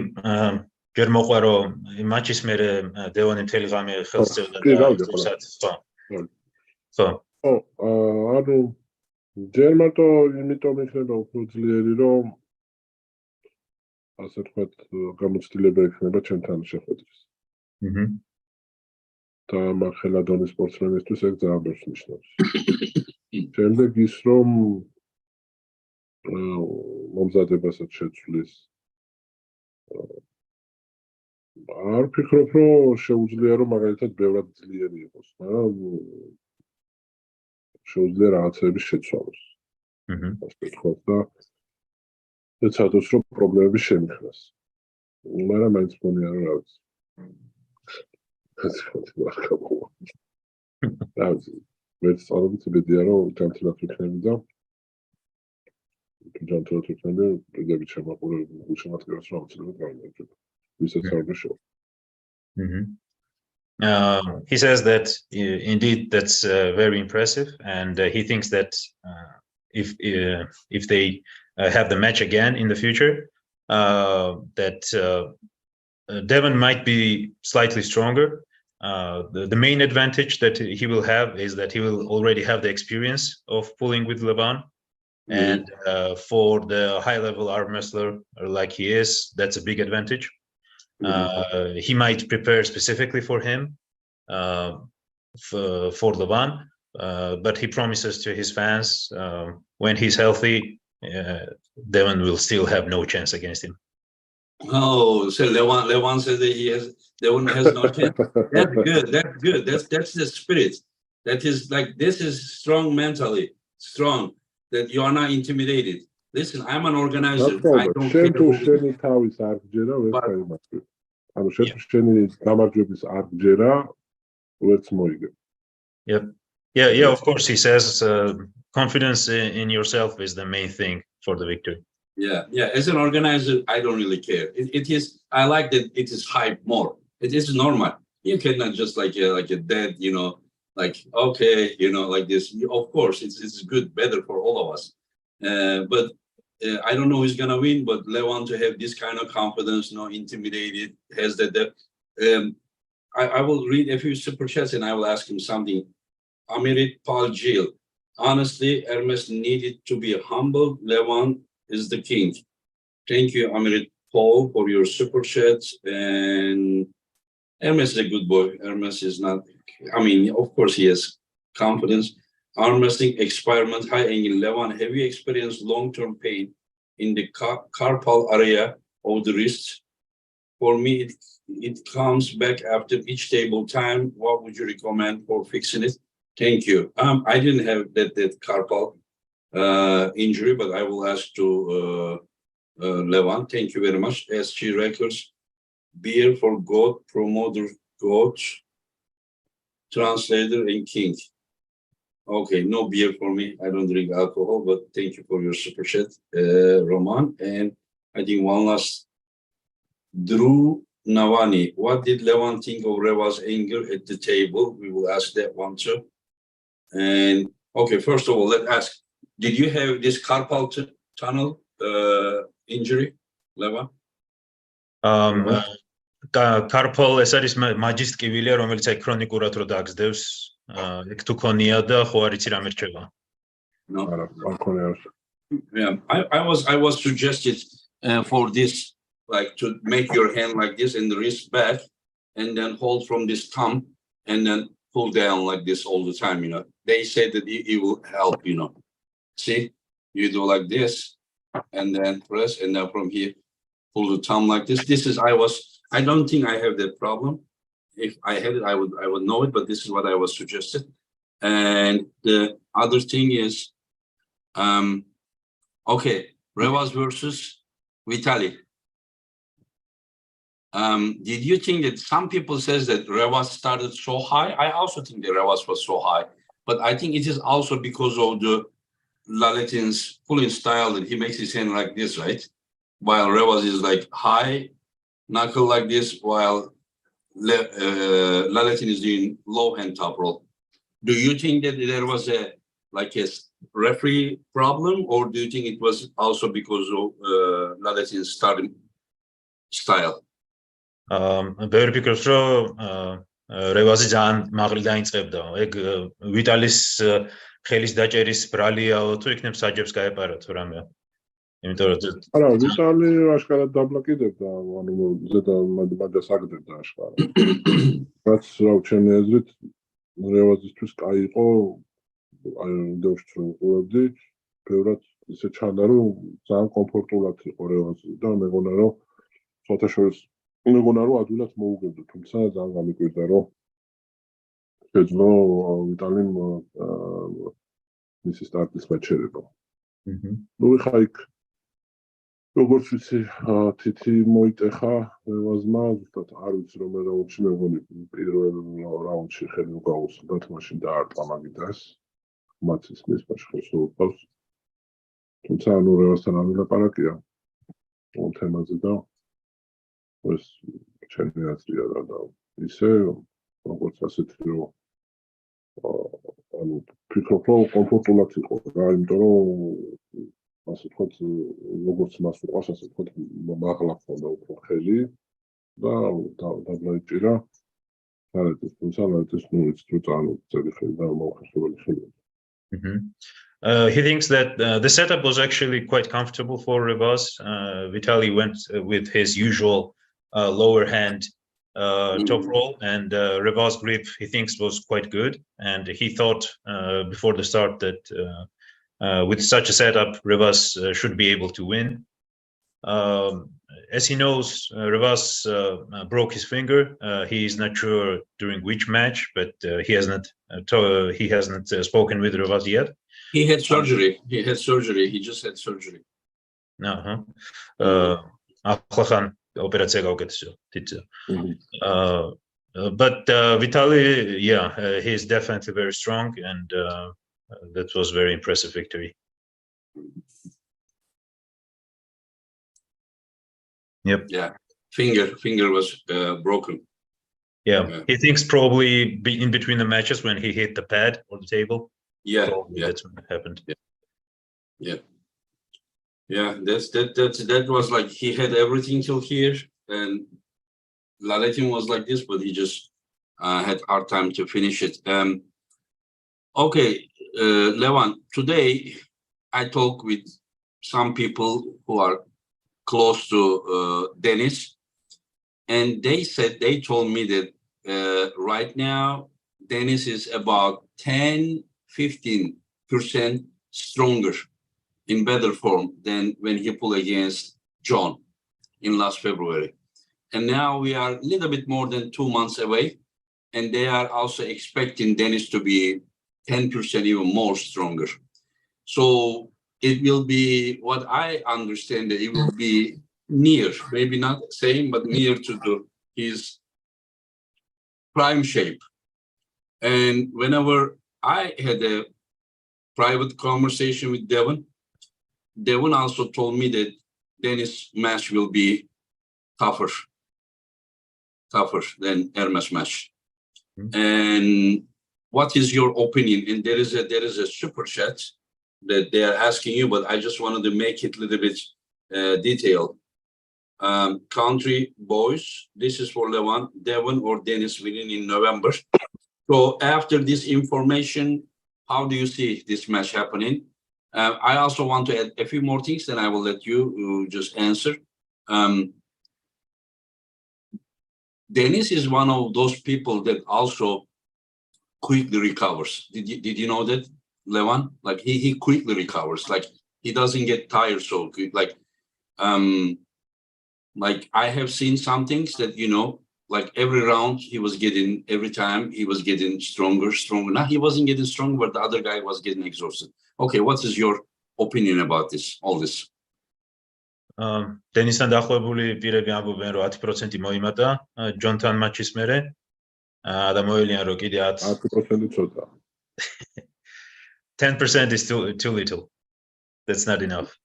ჯერ მოყვა რომ მატჩის მერე დევონი მთელი ღამე ხელს წევდა კი, და გავიგე ისევ ხო გავიგე. ხო ხო, ანუ ჯერ მარტო იმიტომ იქნება უფრო ძლიერი, რომ ასე ვთქვათ, გამოცდილება იქნება ჩემთან შეხვედრის. აჰა და მახელა დონის სპორტსმენისთვის ეგ ძალიან ბევრს ნიშნავს. შემდეგ ის რომ მომზადებასაც შეცვლის. არ ვფიქრობ, რომ შეუძლია რომ მაგალითად ბევრად ძლიერი იყოს, მაგრამ შეუძლია რაღაცების შეცვალოს. აჰა ასე ვთქვათ და ეცადოს რომ პრობლემები შემიხნას. მაგრამ მაინც მგონია რომ რაღაც ასე ვთქვათ, რაღაც მეც სწავლობთ ბედია რომ ჯანმრთელად ვიქნები და ჯანმრთელად ვიქნები პირდაპირ შემოყურებულ რომ აუცილებლად გავიმარჯვებ. ვისაც არ შევა. He says that indeed that's very impressive, and he thinks that if they have the match again in the future, that Devon might be slightly stronger. The main advantage that he will have is that he will already have the experience of pulling with Levan, and for the high-level arm wrestler like he is, that's a big advantage. He might prepare specifically for him for Levan, but he promises to his fans when he's healthy, Devon will still have no chance against him. Oh, so Levan says that Devon has no chance. That's good. That's good. That's the spirit. That is like, this is strong mentally, strong, that you are not intimidated. Listen, I'm an organizer. I don't care who wins. Yep. Yeah, of course, he says confidence in yourself is the main thing for the victory. Yeah. As an organizer, I don't really care. It is. I like that it is hype more. It is normal. You cannot just like a dead, like okay, like this. Of course, it's good, better for all of us. But I don't know who's gonna win. But Levan to have this kind of confidence, intimidated, has that. I will read a few super chats and I will ask him something. Amirit Paljil. Honestly, Hermes needed to be humble. Levan is the king. Thank you, Amirit Paul, for your super chats. And Hermes is a good boy. Hermes is not, of course, he has confidence. Armwrestling experiment, high angle. Levan, have you experienced long-term pain in the carpal area of the wrist? For me, it comes back after each table time. What would you recommend for fixing it? Thank you. I didn't have that carpal injury, but I will ask to Levan. Thank you very much. SG Records, beer for God, promoter, God, translator, and king. Okay, no beer for me. I don't drink alcohol, but thank you for your super chat, Roman. And I think one last, Drew Navani. What did Levan think of Revas' anger at the table? We will ask that one too. And okay, first of all, let's ask, did you have this carpal tunnel injury, Levan? Carpal ეს არის მაჯის ტკივილია, რომელიც აი ქრონიკურად რო დაგზდევს, ეგ თუ ქონია და ხო არ იცი რა მერჩება. No. Yeah, I was suggested for this, like to make your hand like this and the wrist back, and then hold from this thumb and then pull down like this all the time. They say that it will help. See, you do like this, and then press, and then from here pull the thumb like this. I don't think I have that problem. If I had it, I would know it, but this is what I was suggested. And the other thing is, okay, Revas versus Vitali. Did you think that some people says that Revas started so high? I also think that Revas was so high, but I think it is also because of the LARRATT's pulling style that he makes his hand like this, right? While Revas is like high, knuckle like this, while LARRATT is doing low hand top roll. Do you think that there was a referee problem, or do you think it was also because of LARRATT's starting style? ბევრი ფიქრობს, რომ რევაზი ძალიან მაღალი დაიწყებდა. ეგ ვიტალის ხელის დაჭერის ბრალიაო თუ იქნებ საჯებს გაეპარა თუ რამე. იმიტომ რომ არა, ვიტალი აშკარად დაბლოკირებდა, ანუ ზედა მაგას აგდებდა აშკარად. რაც რა ჩემი აზრით რევაზისთვის კაი იყო, აი დევშიც რომ უყურებდი, ბევრად ისე ჩანდა, რომ ძალიან კომფორტულად იყო რევაზი და მეგონა რომ შოთაშორის მეგონა რომ ადვილად მოუგებდა, თუმცა ძალიან გამიკვირდა რომ შეძლო ვიტალიმ მისი სტარტის მაჩერება. ნუ ხა იქ როგორც ვიცი, თითი მოიტეხა რევაზმა, ზუსტად არ ვიცი რომ რაუნდში მეგონი პირველ რაუნდში ხელი უკაუსმდათ, მაშინ დაარტყა მაგიდას. მათის მისმაში ხელს უყავს. თუმცა ანუ რევაზთან არ ვილაპარაკია ამ თემაზე და ეს ჩემი აზრია და ისე როგორც ასეთი რომ ანუ ფიქრობ რომ კომფორტულად იყო რა, იმიტომ რომ ასე ვთქვათ, როგორც მას უყვარს, ასე ვთქვათ, მაღლა ხონდა უფრო ხელი და დაბლაიჭირა LARRATT-ის, თუმცა LARRATT-ის ნუ იცით რომ ძალიან ძელი ხელი და მოუხსნელი ხელი. He thinks that the setup was actually quite comfortable for Revas. Vitali went with his usual lower hand top roll, and Revas' grip he thinks was quite good, and he thought before the start that with such a setup Revas should be able to win. As he knows, Revas broke his finger. He is not sure during which match, but he hasn't spoken with Revas yet. He had surgery. He just had surgery. But Vitali, yeah, he's definitely very strong, and that was very impressive victory. Yep. Yeah, finger was broken. Yeah, he thinks probably in between the matches when he hit the pad or the table. Yeah, that's when it happened. Yeah. That was like he had everything till here, and LARRATT was like this, but he just had hard time to finish it. Okay, Levan, today I talked with some people who are close to Dennis, and they told me that right now Dennis is about 10-15% stronger, in better form than when he pulled against John in last February. And now we are a little bit more than 2 months away, and they are also expecting Dennis to be 10% even more stronger. So it will be, what I understand, that it will be near, maybe not same, but near to his prime shape. And whenever I had a private conversation with Devon also told me that Dennis match will be tougher than Hermes match. And what is your opinion? And there is a super chat that they are asking you, but I just wanted to make it a little bit detailed. Country boys, this is for Levan, Devon or Dennis winning in November. So after this information, how do you see this match happening? I also want to add a few more things, then I will let you just answer. Dennis is one of those people that also quickly recovers. Did you know that, Levan? Like he quickly recovers. Like he doesn't get tired so quick. Like I have seen some things that, you know, like every round every time he was getting stronger. Now he wasn't getting stronger, but the other guy was getting exhausted. Okay, what is your opinion about all this? Denisთან დაახლოებული პირები ამბობენ, რომ 10% მოიმატა ჯონთან მატჩის მერე და მოელიან, რომ კიდე 10% ცოტა. 10% is too little. That's not enough.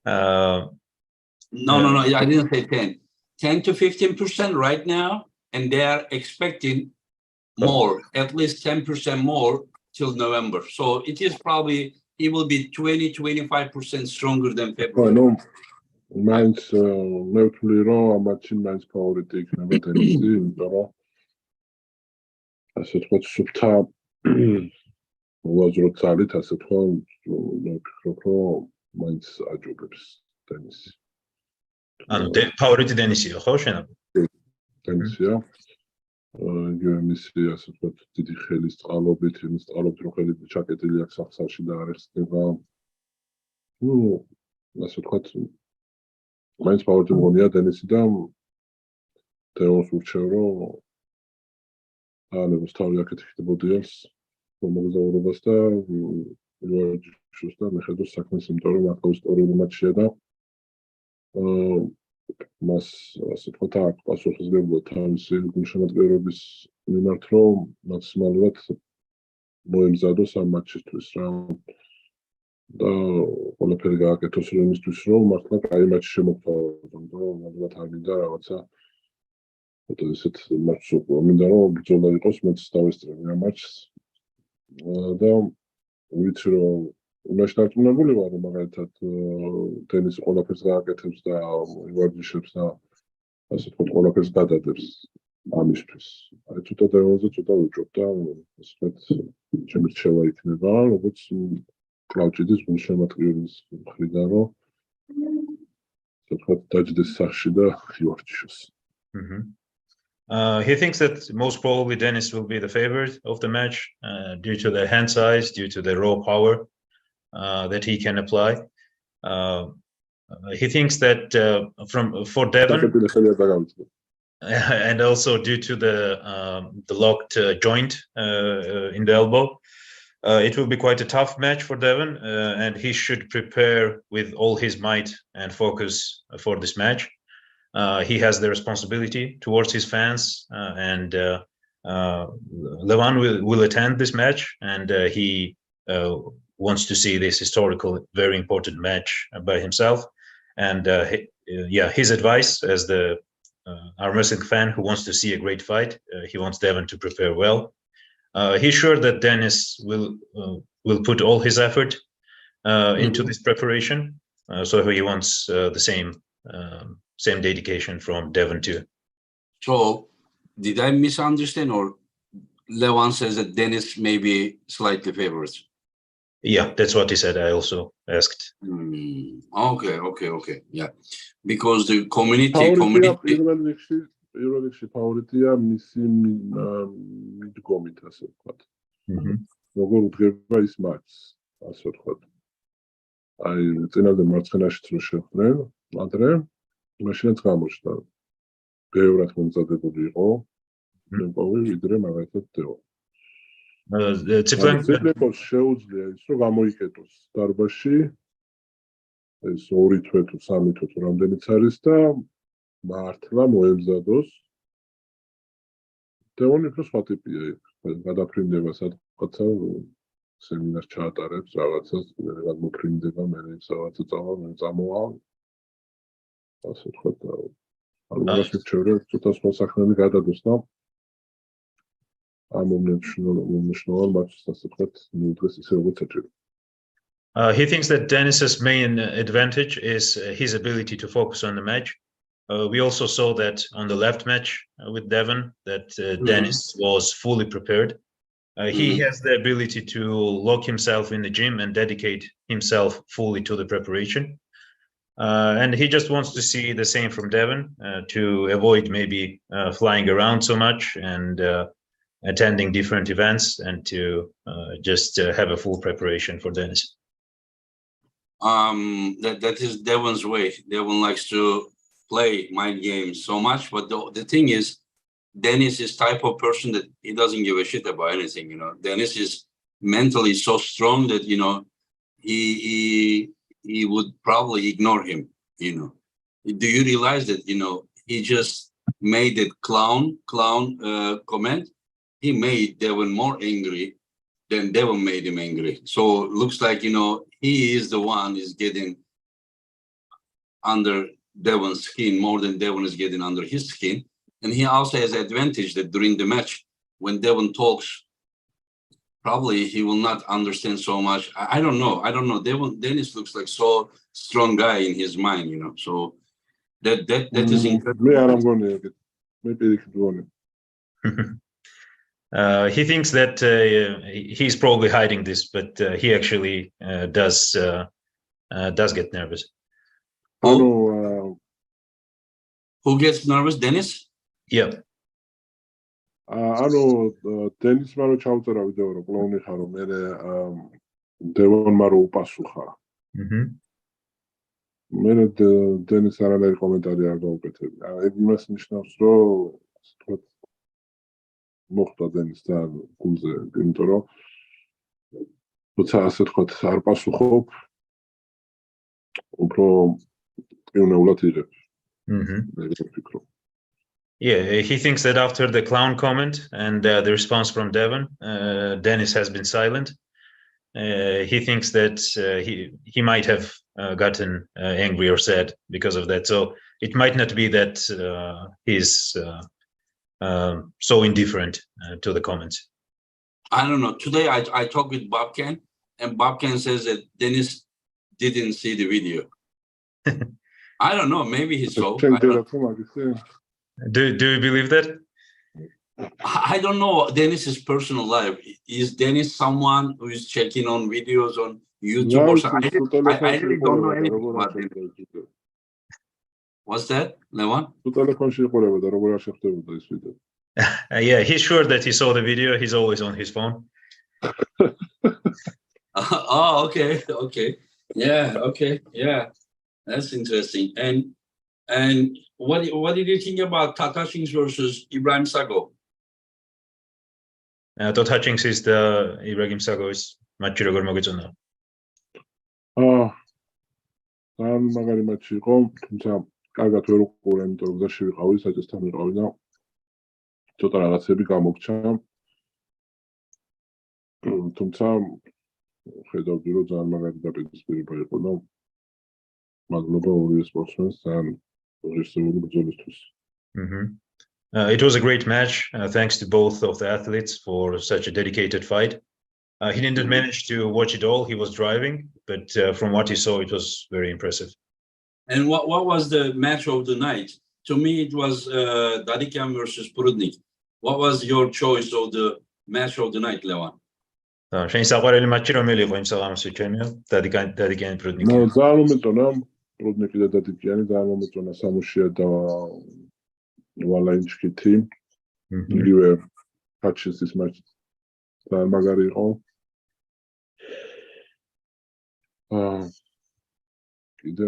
No, I didn't say 10. 10 to 15% right now, and they are expecting more, at least 10% more till November. So it is probably he will be 20-25% stronger than February. ანუ მაინც მე ვთვლი რომ ამ მატჩში მაინც ფავორიტი იქნება დენისი, იმიტომ რომ ასე თქვა სუფთა უაზრო ძალით, ასე თქვა, მე ვფიქრობ რომ მაინც აჯობებს დენისი. ანუ ფავორიტი დენისია, ხო შენაბ? დენისია. იგივე მისი ასე თქვა დიდი ხელის წყალობით, იმის წყალობით რომ ხელი ჩაკეტილი აქვს სახსარში და არ ეხსნება. ნუ ასე თქვა მაინც ფავორიტი მგონია დენისი და დევონს ურჩევ რომ ანებს თავი აქეთ ხდებოდიას მომგზავრებას და შუსტა მიხედოს საქმეს, იმიტომ რომ აქ ისტორიული მატჩია და მას ასე თქვა აქ პასუხისმგებლობა თავისი გულშემატკივრების მიმართ რომ მაქსიმალურად მოემზადოს ამ მატჩისთვის რა და ყველაფერი გააკეთოს იმისთვის რომ მართლა კაი მატჩი შემოგთავაზოს, იმიტომ რომ მაგათ არ მინდა რაღაცა ესეთ მატჩს უკვე მინდა რომ ბრძოლა იყოს, მეც დავესწრები ამ მატჩს და ვიცი რომ იმაში დარწმუნებული ვარ რომ მაგალითად დენისი ყველაფერს გააკეთებს და ივარჯიშებს და ასე თქვა ყველაფერს გადადებს ამისთვის. აი ცოტა დევონზე ცოტა ვიჭობ და ასე თქვა ჩემი რჩევა იქნება როგორც კლავჭიდის გულშემატკივრის მხრიდან რომ ასე თქვა დაჯდეს სახში და ივარჯიშოს. He thinks that most probably Denis will be the favorite of the match due to the hand size, due to the raw power that he can apply. He thinks that for Devon, and also due to the locked joint in the elbow, it will be quite a tough match for Devon, and he should prepare with all his might and focus for this match. He has the responsibility towards his fans, and Levan will attend this match, and he wants to see this historical, very important match by himself. And his advice as the Armwrestling fan who wants to see a great fight, he wants Devon to prepare well. He's sure that Denis will put all his effort into this preparation, so he wants the same dedication from Devon too. So, did I misunderstand, or Levan says that Denis may be slightly favorite? Yeah, that's what he said. I also asked. Okay. Yeah, because the community. პირველში ფავორიტია მისი მიდგომით, ასე ვთქვათ. როგორ უდგება ის მატჩს, ასე ვთქვათ. აი, წინაზე მარცხენაშიც რო შეხვდნენ, ადრე, მაშინაც გამოჩნდა. ბევრად მომზადებული იყო, მეკოვი, ვიდრე მაგალითად დევო. ციკლებს შეუძლია ის, რომ გამოიკეტოს დარბაზში, ეს 2 თვე თუ 3 თვე თუ რამდენიც არის და მართლა მოემზადოს. დევონი უფრო სხვა ტიპია, გადაფრინდება სადღაცა სემინარს ჩაატარებს, რაღაცას გადმოფრინდება, მე რაღაცა წამოვა. ასე ვთქვათ, ალბათ შეჩერებ, ცოტა სხვა საქმეები გადადოს და ამ უმნიშვნელოვან მატჩს, ასე ვთქვათ, მიუძღვის ისე როგორც საჭირო. He thinks that Denis's main advantage is his ability to focus on the match. We also saw that on the left match with Devon, that Denis was fully prepared. He has the ability to lock himself in the gym and dedicate himself fully to the preparation. And he just wants to see the same from Devon, to avoid maybe flying around so much and attending different events, and to just have a full preparation for Denis. That is Devon's way. Devon likes to play mind games so much, but the thing is, Denis is type of person that he doesn't give a shit about anything. Denis is mentally so strong that he would probably ignore him. Do you realize that he just made that clown comment? He made Devon more angry than Devon made him angry. So it looks like he is the one is getting under Devon's skin more than Devon is getting under his skin. And he also has the advantage that during the match, when Devon talks probably he will not understand so much. I don't know. I don't know. Dennis looks like so strong guy in his mind, you know. So that is incredible. მე არ ამგონია ეგეთ. მე პირიქით მგონია. He thinks that he's probably hiding this, but he actually does get nervous. ანუ Who gets nervous? Dennis? Yeah. ანუ დენისმა რო ჩავწერა ვიდეო რომ კლოუნი ხარ რომ მე დევონმა რო უპასუხა. მე დენის არანაირი კომენტარი არ გავუკეთებია. ეგ იმას ნიშნავს რომ თქო მოხდა დენის და გულზე, იმიტომ რომ თუცა ასე თქვა არ პასუხობ უფრო ეუნეულად იღებ. ეგრე ვფიქრობ. Yeah, he thinks that after the clown comment and the response from Devon, Dennis has been silent. He thinks that he might have gotten angry or sad because of that. So it might not be that he's so indifferent to the comments. I don't know. Today I talked with Bob Ken, and Bob Ken says that Dennis didn't see the video. I don't know. Maybe he saw. Do you believe that? I don't know Dennis's personal life. Is Dennis someone who is checking on videos on YouTube or something? I really don't know anything about Dennis. What's that, Levan? Yeah, he's sure that he saw the video. He's always on his phone. Oh, okay. Yeah, okay. Yeah, that's interesting. And what did you think about Tatashings versus Ibrahim Sago? Tatashings is the Ibrahim Sago's match. როგორ მოგეწონა? ძალიან მაგარი მატჩი იყო, თუმცა კარგად ვერ უყურე, იმიტომ რომ გზაში ვიყავი, საჭესთან ვიყავი და ცოტა რაღაცები გამოგჩა. თუმცა ხედავდი, რომ ძალიან მაგარი დაპირისპირება იყო და მადლობა ორივე სპორტსმენს ძალიან ღირსეული ბრძოლისთვის. It was a great match. Thanks to both of the athletes for such a dedicated fight. He didn't manage to watch it all. He was driving, but from what he saw, it was very impressive. And what was the match of the night? To me, it was Dadikian versus Prudnik. What was your choice of the match of the night, Levan? შენი საყვარელი მატჩი რომელი იყო იმ საღამოსი ჩემია? დადიკიანი პრუდნიკი. ნუ ძალიან მომეწონა პრუდნიკი და დადიკიანი, ძალიან მომეწონა სამუშია და ვალაინჩკითი. იგივე ჰაჩისის მატჩი ძალიან მაგარი იყო. კიდე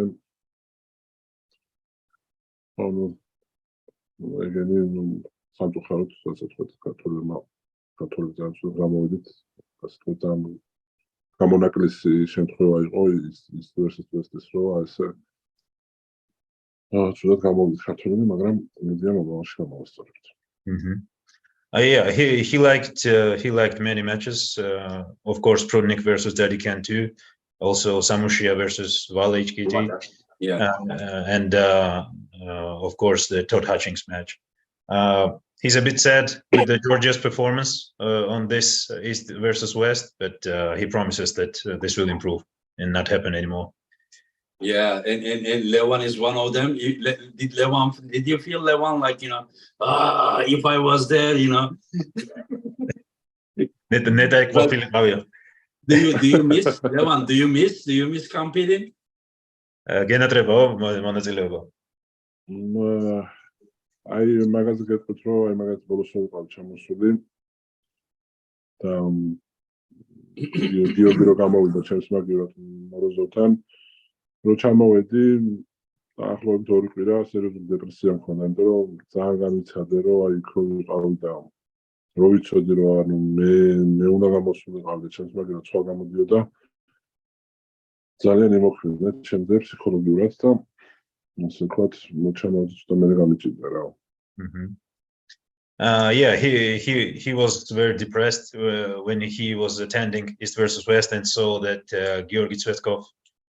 ეგენი სამწუხაროდ ასე ვთქვათ ქართული ძალიან გამოვიდით. ასე ვთქვათ გამონაკლისი შემთხვევა იყო ის versus რო ასე ცუდად გამოვიდით ქართულები, მაგრამ იმედია მომავალში გამოვასწორებთ. Yeah, he liked many matches. Of course, Prudnik versus Dadikian too. Also, Samushia versus Valechkiti. Yeah. And of course, the Todd Hutchings match. He's a bit sad with the Georgia's performance on this East versus West, but he promises that this will improve and not happen anymore. Yeah, and Levan is one of them. Did you feel Levan like, you know, if I was there, you know? Do you miss Levan? Do you miss competing? აი მაგაზე გეტყვით რომ აი მაგაც ბოლოს ვიყავ ჩამოსული და გიორგი რო გამოვიდა ჩემს მაგივრად მოროზოვთან რო ჩამოვედი დაახლოებით 2 კვირა სერიოზული დეპრესია მქონდა იმიტომ რომ ძალიან გამიცადე რომ აი იქ ვიყავი და რო ვიცოდი რომ ანუ მე უნდა გამოსულიყავდი ჩემს მაგივრად სხვა გამოდიოდა ძალიან იმოქმედა ჩემზე ფსიქოლოგიურად და Yeah, he was very depressed when he was attending East versus West and saw that Georgi Tsvetkov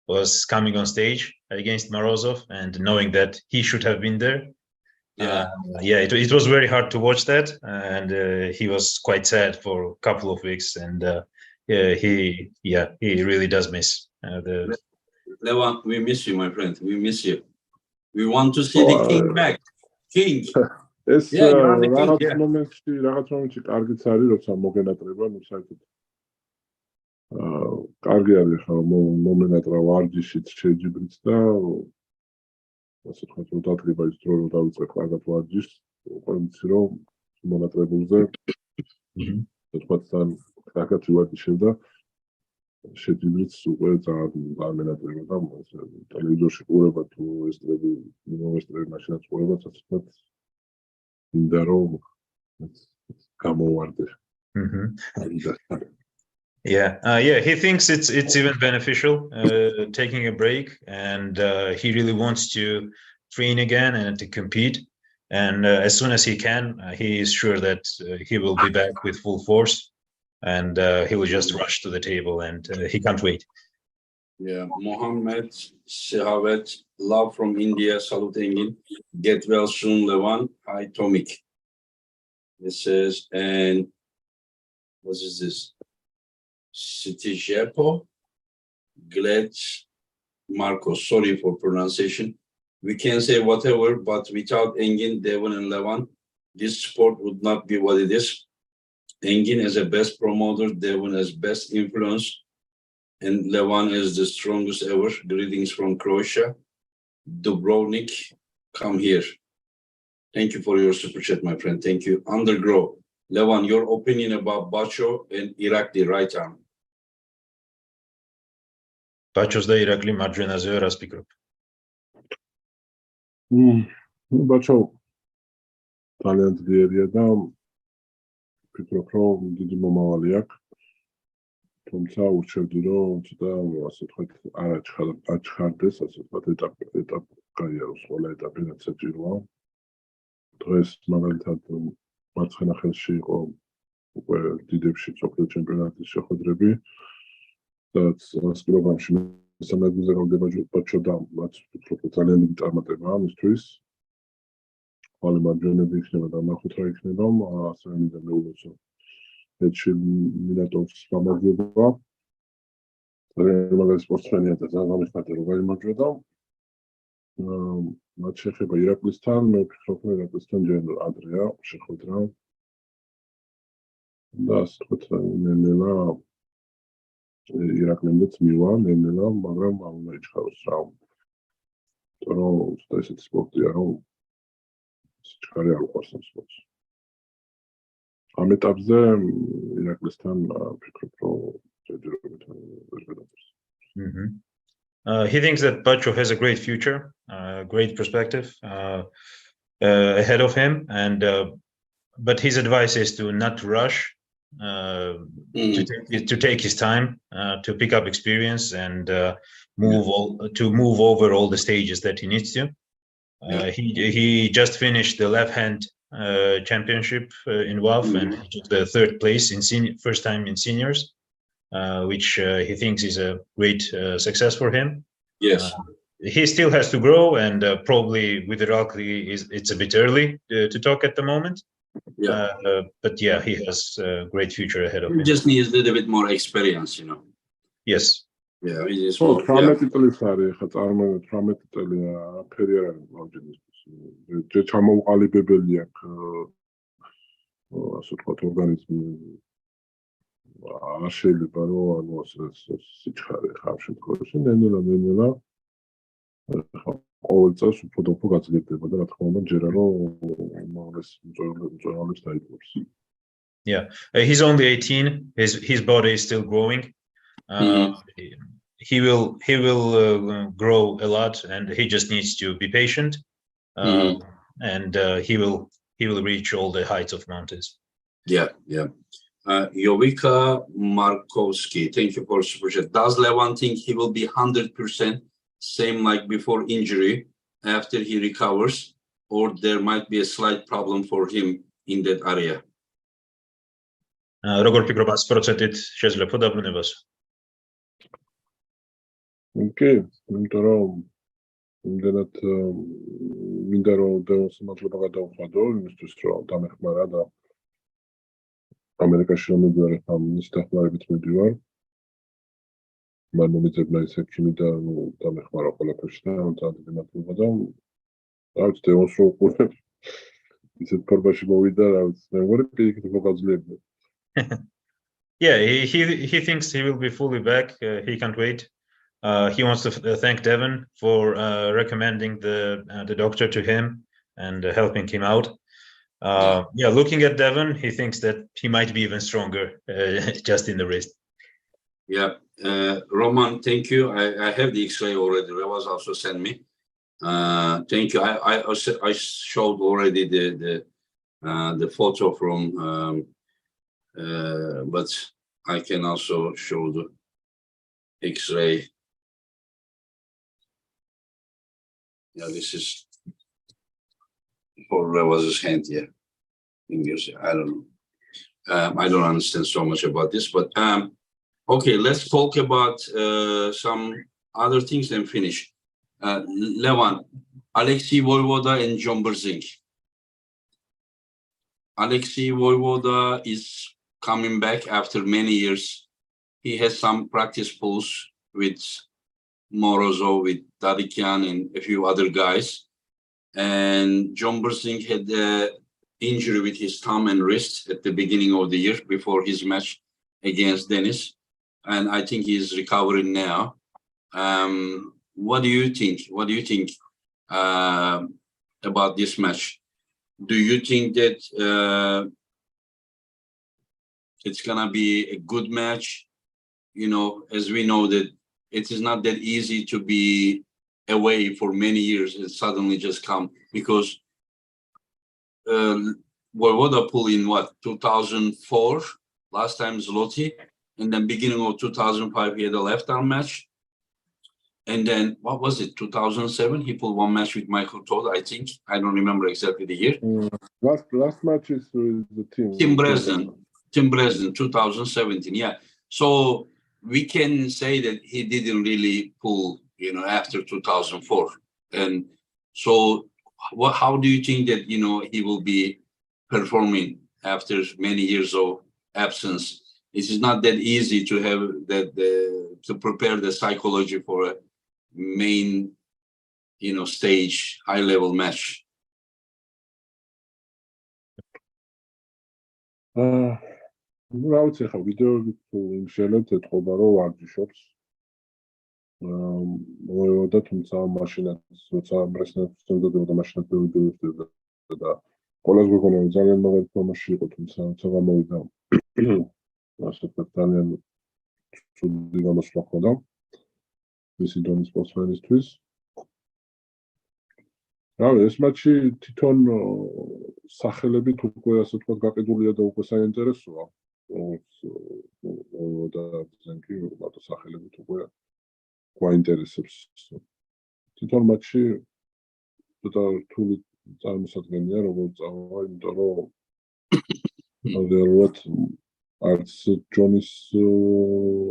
was coming on stage against Morozov, and knowing that he should have been there, Yeah. Yeah, it was very hard to watch that, and he was quite sad for a couple of weeks, and he really does miss the. Levan, we miss you, my friend. We miss you. We want to see the king back. King. ეს Yeah, you are the king. რაღაც Yeah. მომენტში კარგიც არის, როცა მოგენატრება, ну საერთოდ კარგი არის ხა მომენატრა ვარჯიშით შეჯიბრიც და ასე თქვა რომ დადგება ის დრო რომ დავიწყებ კარგად ვარჯიშს, უკვე ვიცი რომ მონატრებულზე თქვა თან კარგად ვარჯიშებ და შეჯიბრიც უკვე ძალიან მენატრება და ტელევიზორში ყურება თუ ესტრები მაშინაც ყურება ასე თქვა მინდა რომ გამოვარდე. Yeah, he thinks it's even beneficial taking a break, and he really wants to train again and to compete. And as soon as he can, he is sure that he will be back with full force, and he will just rush to the table, and he can't wait. Yeah, Mohammed Sehavet, love from India. Salute Engin. Get well soon, Levan. Hi, Tomik. It says, and what is this? Sitijepo, Gled, Marcos. Sorry for pronunciation. We can say whatever, but without Engin, Devon, and Levan, this sport would not be what it is. Engin is the best promoter, Devon as best influence, and Levan is the strongest ever. Greetings from Croatia. Dubrovnik, come here. Thank you for your super chat, my friend. Thank you. Undergrow. Levan, your opinion about Bacho and Irakli right arm? Bachos და ირაკლი მარჯვენაზე რას ფიქრობ? ბაჩო ძალიან ძლიერია და ფიქრობ რომ დიდი მომავალი აქვს. თუმცა ურჩევდი რომ ცოტა ასე ვთქვათ არ აჩხარდეს, ასე ვთქვათ ეტაპ კარიერის ყველა ეტაპი რაც საჭიროა. დღეს მაგალითად მარცხენა ხელში იყო უკვე დიდებში მსოფლიო ჩემპიონატის შეხვედრები. That's kilogramში მესამედზე გავდება ბაჩო და მათ ვფიქრობ რომ ძალიან დიდი წარმატებაა მისთვის. ხვალე მარჯვენები იქნება და ნახოთ რა იქნება, ასევე მინდა მეულოცო ეჩი მინატოვს გამარჯვება. ძალიან მაგარი სპორტსმენია და ძალიან გამიხარდა რომ გამარჯვება და მათ შეხება ირაკლისთან, მე ვფიქრობ რომ ირაკლისთან ჯერ ადრეა შეხვედრა. და ასე ვთქვათ ნელა ირაკლიმდეც მივა ნელა, მაგრამ უნდა იჩქაროს რა. თორემ ესეთი სპორტია რომ სიჩქარე არ უყვარს ამ სპორტს. ამ ეტაპზე ირაკლისთან ვფიქრობ რომ ჯერჯერობით ვერ გადადის. He thinks that Bacho has a great future, great perspective ahead of him, and but his advice is to not rush, to take his time, to pick up experience and move over all the stages that he needs to. He just finished the left hand championship in WAF, and he took the third place in first time in seniors. Which he thinks is a great success for him. Yes. He still has to grow, and probably with Irakli, it's a bit early to talk at the moment. Yeah. But yeah, he has a great future ahead of him. He just needs a little bit more experience, you know. Yes. Yeah, he just 18 წლის არის, ხა წარმოიდგინეთ 18 წელია, ფერი არ არის მარჯვენის. ჯერ ჩამოუყალიბებელი აქვს ასე ვთქვათ ორგანიზმი. არ შეიძლება რომ ანუ ასე სიჩქარე ხარ შემთხვევაში ნელა ყოველ წელს უფრო და უფრო გაძლიერდება და რა თქმა უნდა ჯერა რომ უმაღლეს მწვერვალებს დაიწყებს. Yeah, he's only 18. His body is still growing. He will grow a lot, and he just needs to be patient. And he will reach all the heights of mountains. Yeah. Jovika Markowski, thank you for super chat. Does Levan think he will be 100% same like before injury after he recovers, or there might be a slight problem for him in that area? როგორ ფიქრობ 100%-ით შეიძლება დაბრუნებას? კი, იმიტომ რომ იმდენად მინდა რომ დევონს მადლობა გადავხადო იმისთვის რომ დამეხმარა და ამერიკაში რომ მივიდივარ ახლა მის დახმარებით მივიდივარ მან მომიძებნა ის ექიმი და დამეხმარა ყველაფერში და ძალიან დიდი მადლობა და რა ვიცი დევონს რო უყურებ ისეთ ფორმაში მოვიდა რა ვიცი მე მგონი პირიქით მოგაძლიერდა. Yeah, he thinks he will be fully back. He can't wait. He wants to thank Devon for recommending the doctor to him and helping him out. Yeah, looking at Devon, he thinks that he might be even stronger just in the wrist. Yeah, Roman, thank you. I have the X-ray already. Revas also sent me. Thank you. I showed already the photo from, but I can also show the X-ray. Yeah, this is for Revas's hand here. I don't know. I don't understand so much about this, but okay, let's talk about some other things and finish. Levan, Alexei Voivoda and John Berzing. Alexei Voivoda is coming back after many years. He has some practice pulls with Morozov, with Tadikian and a few other guys. And John Berzing had an injury with his thumb and wrist at the beginning of the year before his match against Dennis. And I think he's recovering now. What do you think? What do you think about this match? Do you think that it's gonna be a good match? You know, as we know that it is not that easy to be away for many years and suddenly just come, because Voivoda pulled in what, 2004, last time Zloty, and then beginning of 2005 he had a left arm match. And then, what was it, 2007? He pulled one match with Michael Todd, I think. I don't remember exactly the year. Last match is with the team. Tim Bresden, 2017, yeah. So we can say that he didn't really pull, you know, after 2004. And so how do you think that, you know, he will be performing after many years of absence? It is not that easy to have that, to prepare the psychology for a main, you know, stage, high level match. რა ვიცი ხა ვიდეოებით თუ იმშელეთ ეთყობა რომ ვარჯიშობს მოეოდა თუმცა მაშინაც როცა ბრესნებს წელდებოდა მაშინაც ვიდეოებდა და ყველას გვექონა რომ ძალიან მაგარი ფორმაში იყო თუმცა როცა გამოვიდა ასე ძალიან ცუდი გამოსვლა ჰქონდა მისი დონის სპორტსმენისთვის. რავი, ეს მატჩი თვითონ სახელებით უკვე ასე ვთქვათ გაყიდულია და უკვე საინტერესოა. და ზენკი მარტო სახელებით უკვე გვაინტერესებს. თვითონ მატჩი ცოტა რთული წარმოსადგენია, როგორც წავა, იმიტომ რომ რეალურად არც ჯონის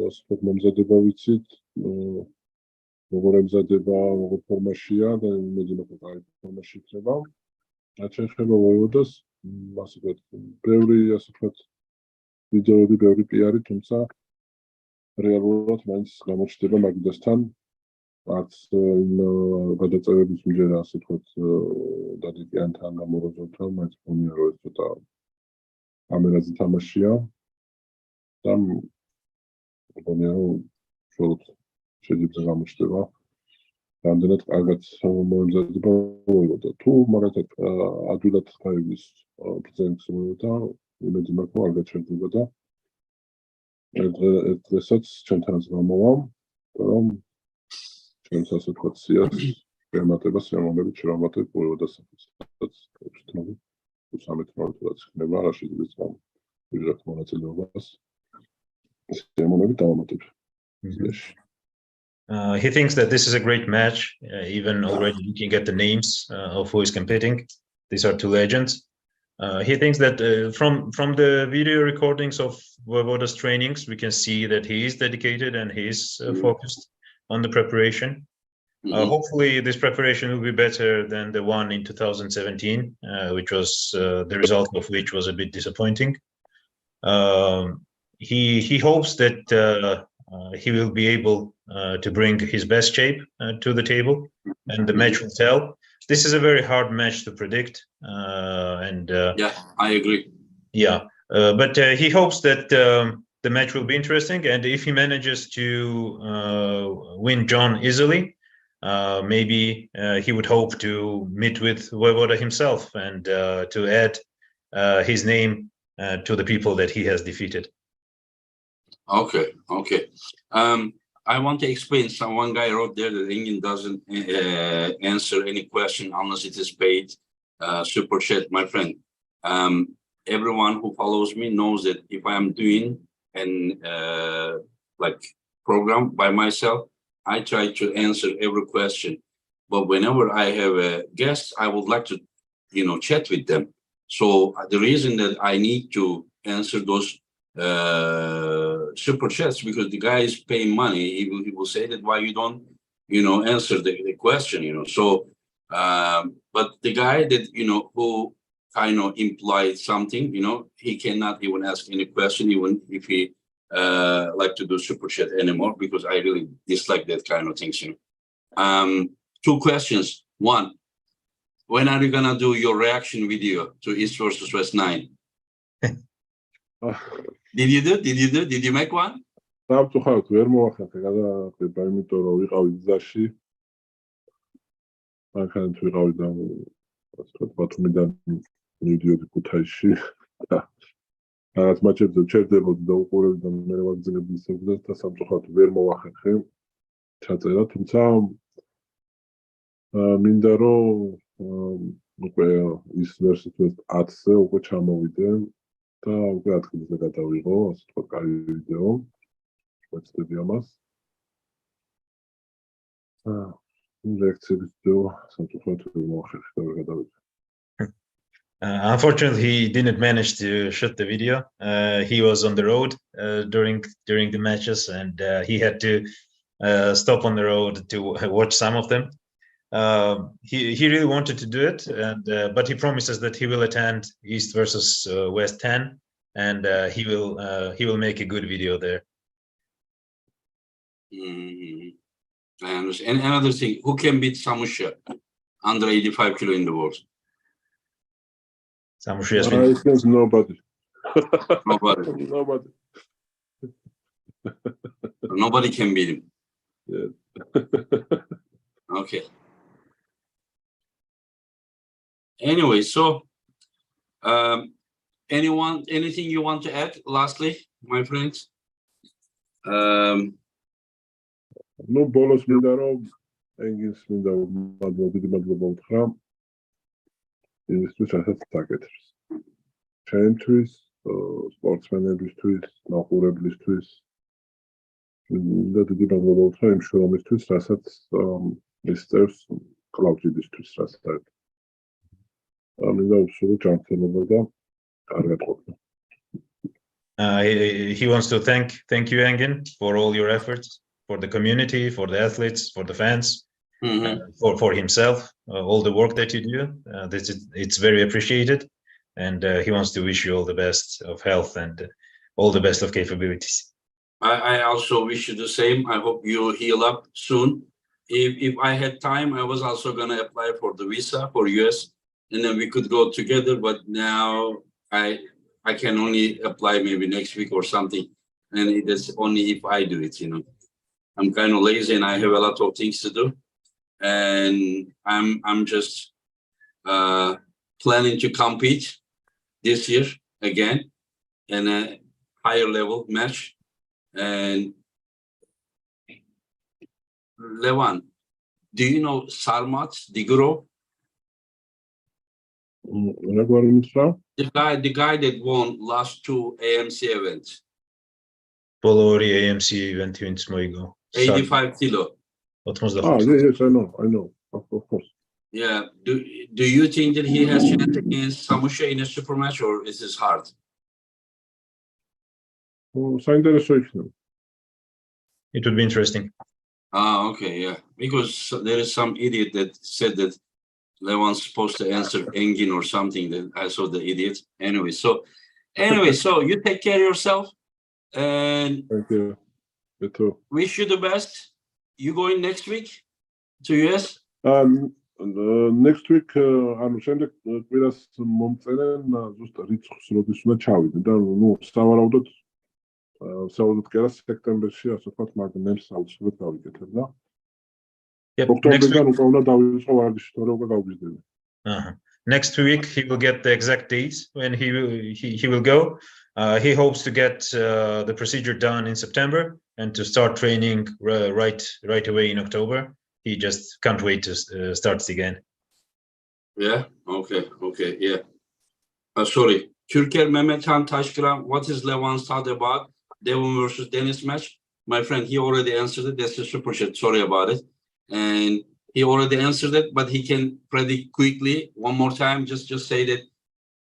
ასე ვთქვათ მომზადება ვიცით, როგორ ემზადება, როგორ ფორმაშია და იმედი მაქვს რომ ფორმაში იქნება. რაც შეეხება ვოევოდას, ასე ვთქვათ, ბევრი ასე ვთქვათ ვიდეოები, ბევრი პიარი, თუმცა რეალურად მაინც გამოჩნდება მაგიდასთან, არც იმ გადაწევების მჯერა, ასე ვთქვათ, დადიკიანთან და მოროზოვთან, მაინც მგონია რომ ეს ცოტა ამერაზე თამაშია და მგონია რომ შოროთ შეჯიბზე გამოჩნდება. რამდენად კარგად მოემზადება ვოევოდა. თუ მაგათაც ადვილად ხაივის ბრძენს ვოევოდა, იმედი მაქვს რომ არ გაჩერდება და ერთ დღესაც ჩემთანაც გამოვა, რომ ჩემს ასე ვთქვათ სიას შემატება სიამოვნებით შევამატებ ვოევოდას სადაც 13 რაც ხდება რა შეიძლება წამ ვიღაც მონაწილეობას სიამოვნებით დავამატებ. He thinks that this is a great match, even already looking at the names of who is competing. These are two legends. He thinks that from the video recordings of Voivoda's trainings, we can see that he is dedicated and he is focused on the preparation. Hopefully, this preparation will be better than the one in 2017, which was the result of which was a bit disappointing. He hopes that he will be able to bring his best shape to the table, and the match will tell. This is a very hard match to predict, yeah, I agree. Yeah, but he hopes that the match will be interesting, and if he manages to win John easily, maybe he would hope to meet with Voivoda himself and to add his name to the people that he has defeated. Okay. I want to explain. One guy wrote there that Engin doesn't answer any question unless it is paid. Super chat, my friend. Everyone who follows me knows that if I am doing an like program by myself, I try to answer every question. But whenever I have a guest, I would like to, chat with them. So the reason that I need to answer those super chats, because the guy is paying money, he will say that why you don't, answer the question, So, but the guy that, who kind of implied something, he cannot even ask any question, even if he like to do super chat anymore, because I really dislike that kind of things, Two questions. One, when are you gonna do your reaction video to East versus West 9? Did you make one? სამწუხაროდ ვერ მოახერხე გადაღება, იმიტომ რომ ვიყავი გზაში. მანქანით ვიყავი და ასე ვთქვათ, ბათუმიდან მივიდიოდი ქუთაისში. რაღაც მაჩებზე ჩერდებოდი და უყურებდი და მე ვაგზელებდი ისევ და სამწუხაროდ ვერ მოახერხე ჩაწერა, თუმცა მინდა რომ უკვე ის ვერსია 10-ზე უკვე ჩამოვიდე და უკვე ადგილზე გადავიღო, ასე ვთქვათ, კაი ვიდეო. What'sThevi amaz? Unfortunately, he didn't manage to shoot the video. He was on the road during the matches, and he had to stop on the road to watch some of them. He really wanted to do it, and but he promises that he will attend East versus West 10, and he will make a good video there. I understand. And another thing, who can beat Samusha under 85 kilo in the world? Samusha has been... I think nobody. Nobody can beat him. Yeah. Okay. Anyway, so anything you want to add lastly, my friends? No bolos მინდა რომ ენგინს მინდა დიდი მადლობა უთხრა იმისთვის, რასაც აკეთებს. ჩემთვის, სპორტსმენებისთვის, მაყურებლისთვის მინდა დიდი მადლობა უთხრა იმ შრომისთვის, რასაც ისწევს კლავჭიდისთვის, რასაც მინდა უსურო ჯანმრთელობა და კარგად ყოფნა. He wants to thank you, Engin, for all your efforts, for the community, for the athletes, for the fans, for himself, all the work that you do. It's very appreciated, and he wants to wish you all the best of health and all the best of capabilities. I also wish you the same. I hope you heal up soon. If I had time, I was also going to apply for the visa for US, and then we could go together. But now I can only apply maybe next week or something, and it is only if I do it. I'm kind of lazy and I have a lot of things to do, and I'm just planning to compete this year again in a higher level match. And Levan, do you know Sarmat Diguro? The guy that won last 2 AMC events. Polori AMC event in Smoigo. 85 kilo. Yes, I know, of course. Yeah. Do you think that he has chance against Samusha in a super match, or is this hard? It would be interesting. Okay, yeah. Because there is some idiot that said that Levan's supposed to answer Engin or something. That I saw the idiot. Anyway, so you take care of yourself and Thank you. You too. wish you the best. You going next week to US? Next week, ანუ შემდეგ კვირას მომწერენ ზუსტად რიცხვს როდის უნდა ჩავიდე და ნუ სავარაუდოდ კი არა სექტემბერში, ასე ვთქვათ, მაგრამ მე საუბრობ გავიკეთებ და Yep. ოქტომბრიდან უკვე უნდა დავიწყო ვარჯიში, თორე უკვე გავგიზდები. Next week he will get the exact dates when he will go. He hopes to get the procedure done in September and to start training right away in October. He just can't wait to start again. Yeah. Okay. Yeah. Sorry. Türker Mehmethan Taşkıran, what is Levan's thought about Devon versus Dennis match? My friend, he already answered it. That's a super chat. Sorry about it. And he already answered it, but he can predict quickly one more time. Just say that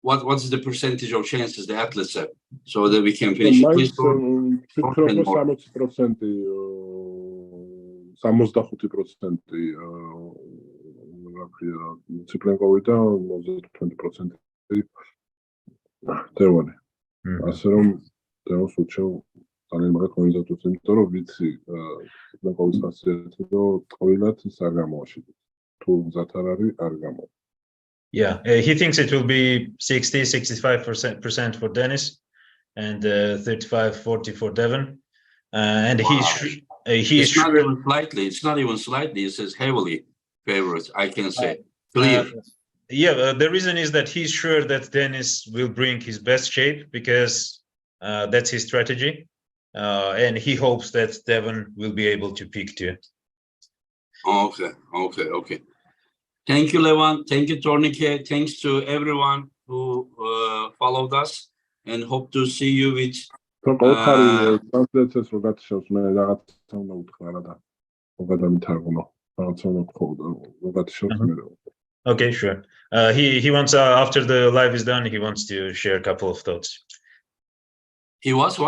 what's the percentage of chances the athletes have so that we can finish. Please don't. 60%, 65% Tsiprenkovi და 20% Devoni. ასე რომ Devon's უჩევ ძალიან მაგარ კონდიციებს, იმიტომ რომ ვიცი Tsiprenkovis ხასიათი რომ ყოველად ის არ გამოაშიდებს. თუ მზად არ არის, არ გამოვა. Yeah, he thinks it will be 60-65% for Dennis and 35-40 for Devon. And It's not even slightly. It's not even slightly. It says heavily favorites. I can say clear. The reason is that he's sure that Dennis will bring his best shape because that's his strategy, and he hopes that Devon will be able to peak too. Okay. Thank you, Levan. Thank you, Tourniquet. Thanks to everyone who followed us, and hope to see you with. Okay, sure. He wants after the live is done, he wants to share a couple of thoughts. He was to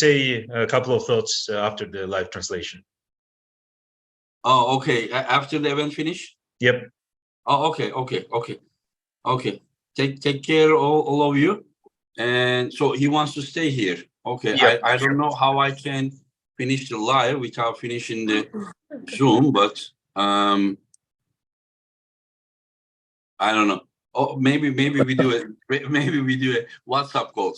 say a couple of thoughts after the live translation. Oh, okay. After the event finish? Yep. Oh, okay. Take care, all of you. And so he wants to stay here. Okay. Yep. I don't know how I can finish the live without finishing the Zoom, but I don't know. Oh, maybe we do it. Maybe we do a WhatsApp call.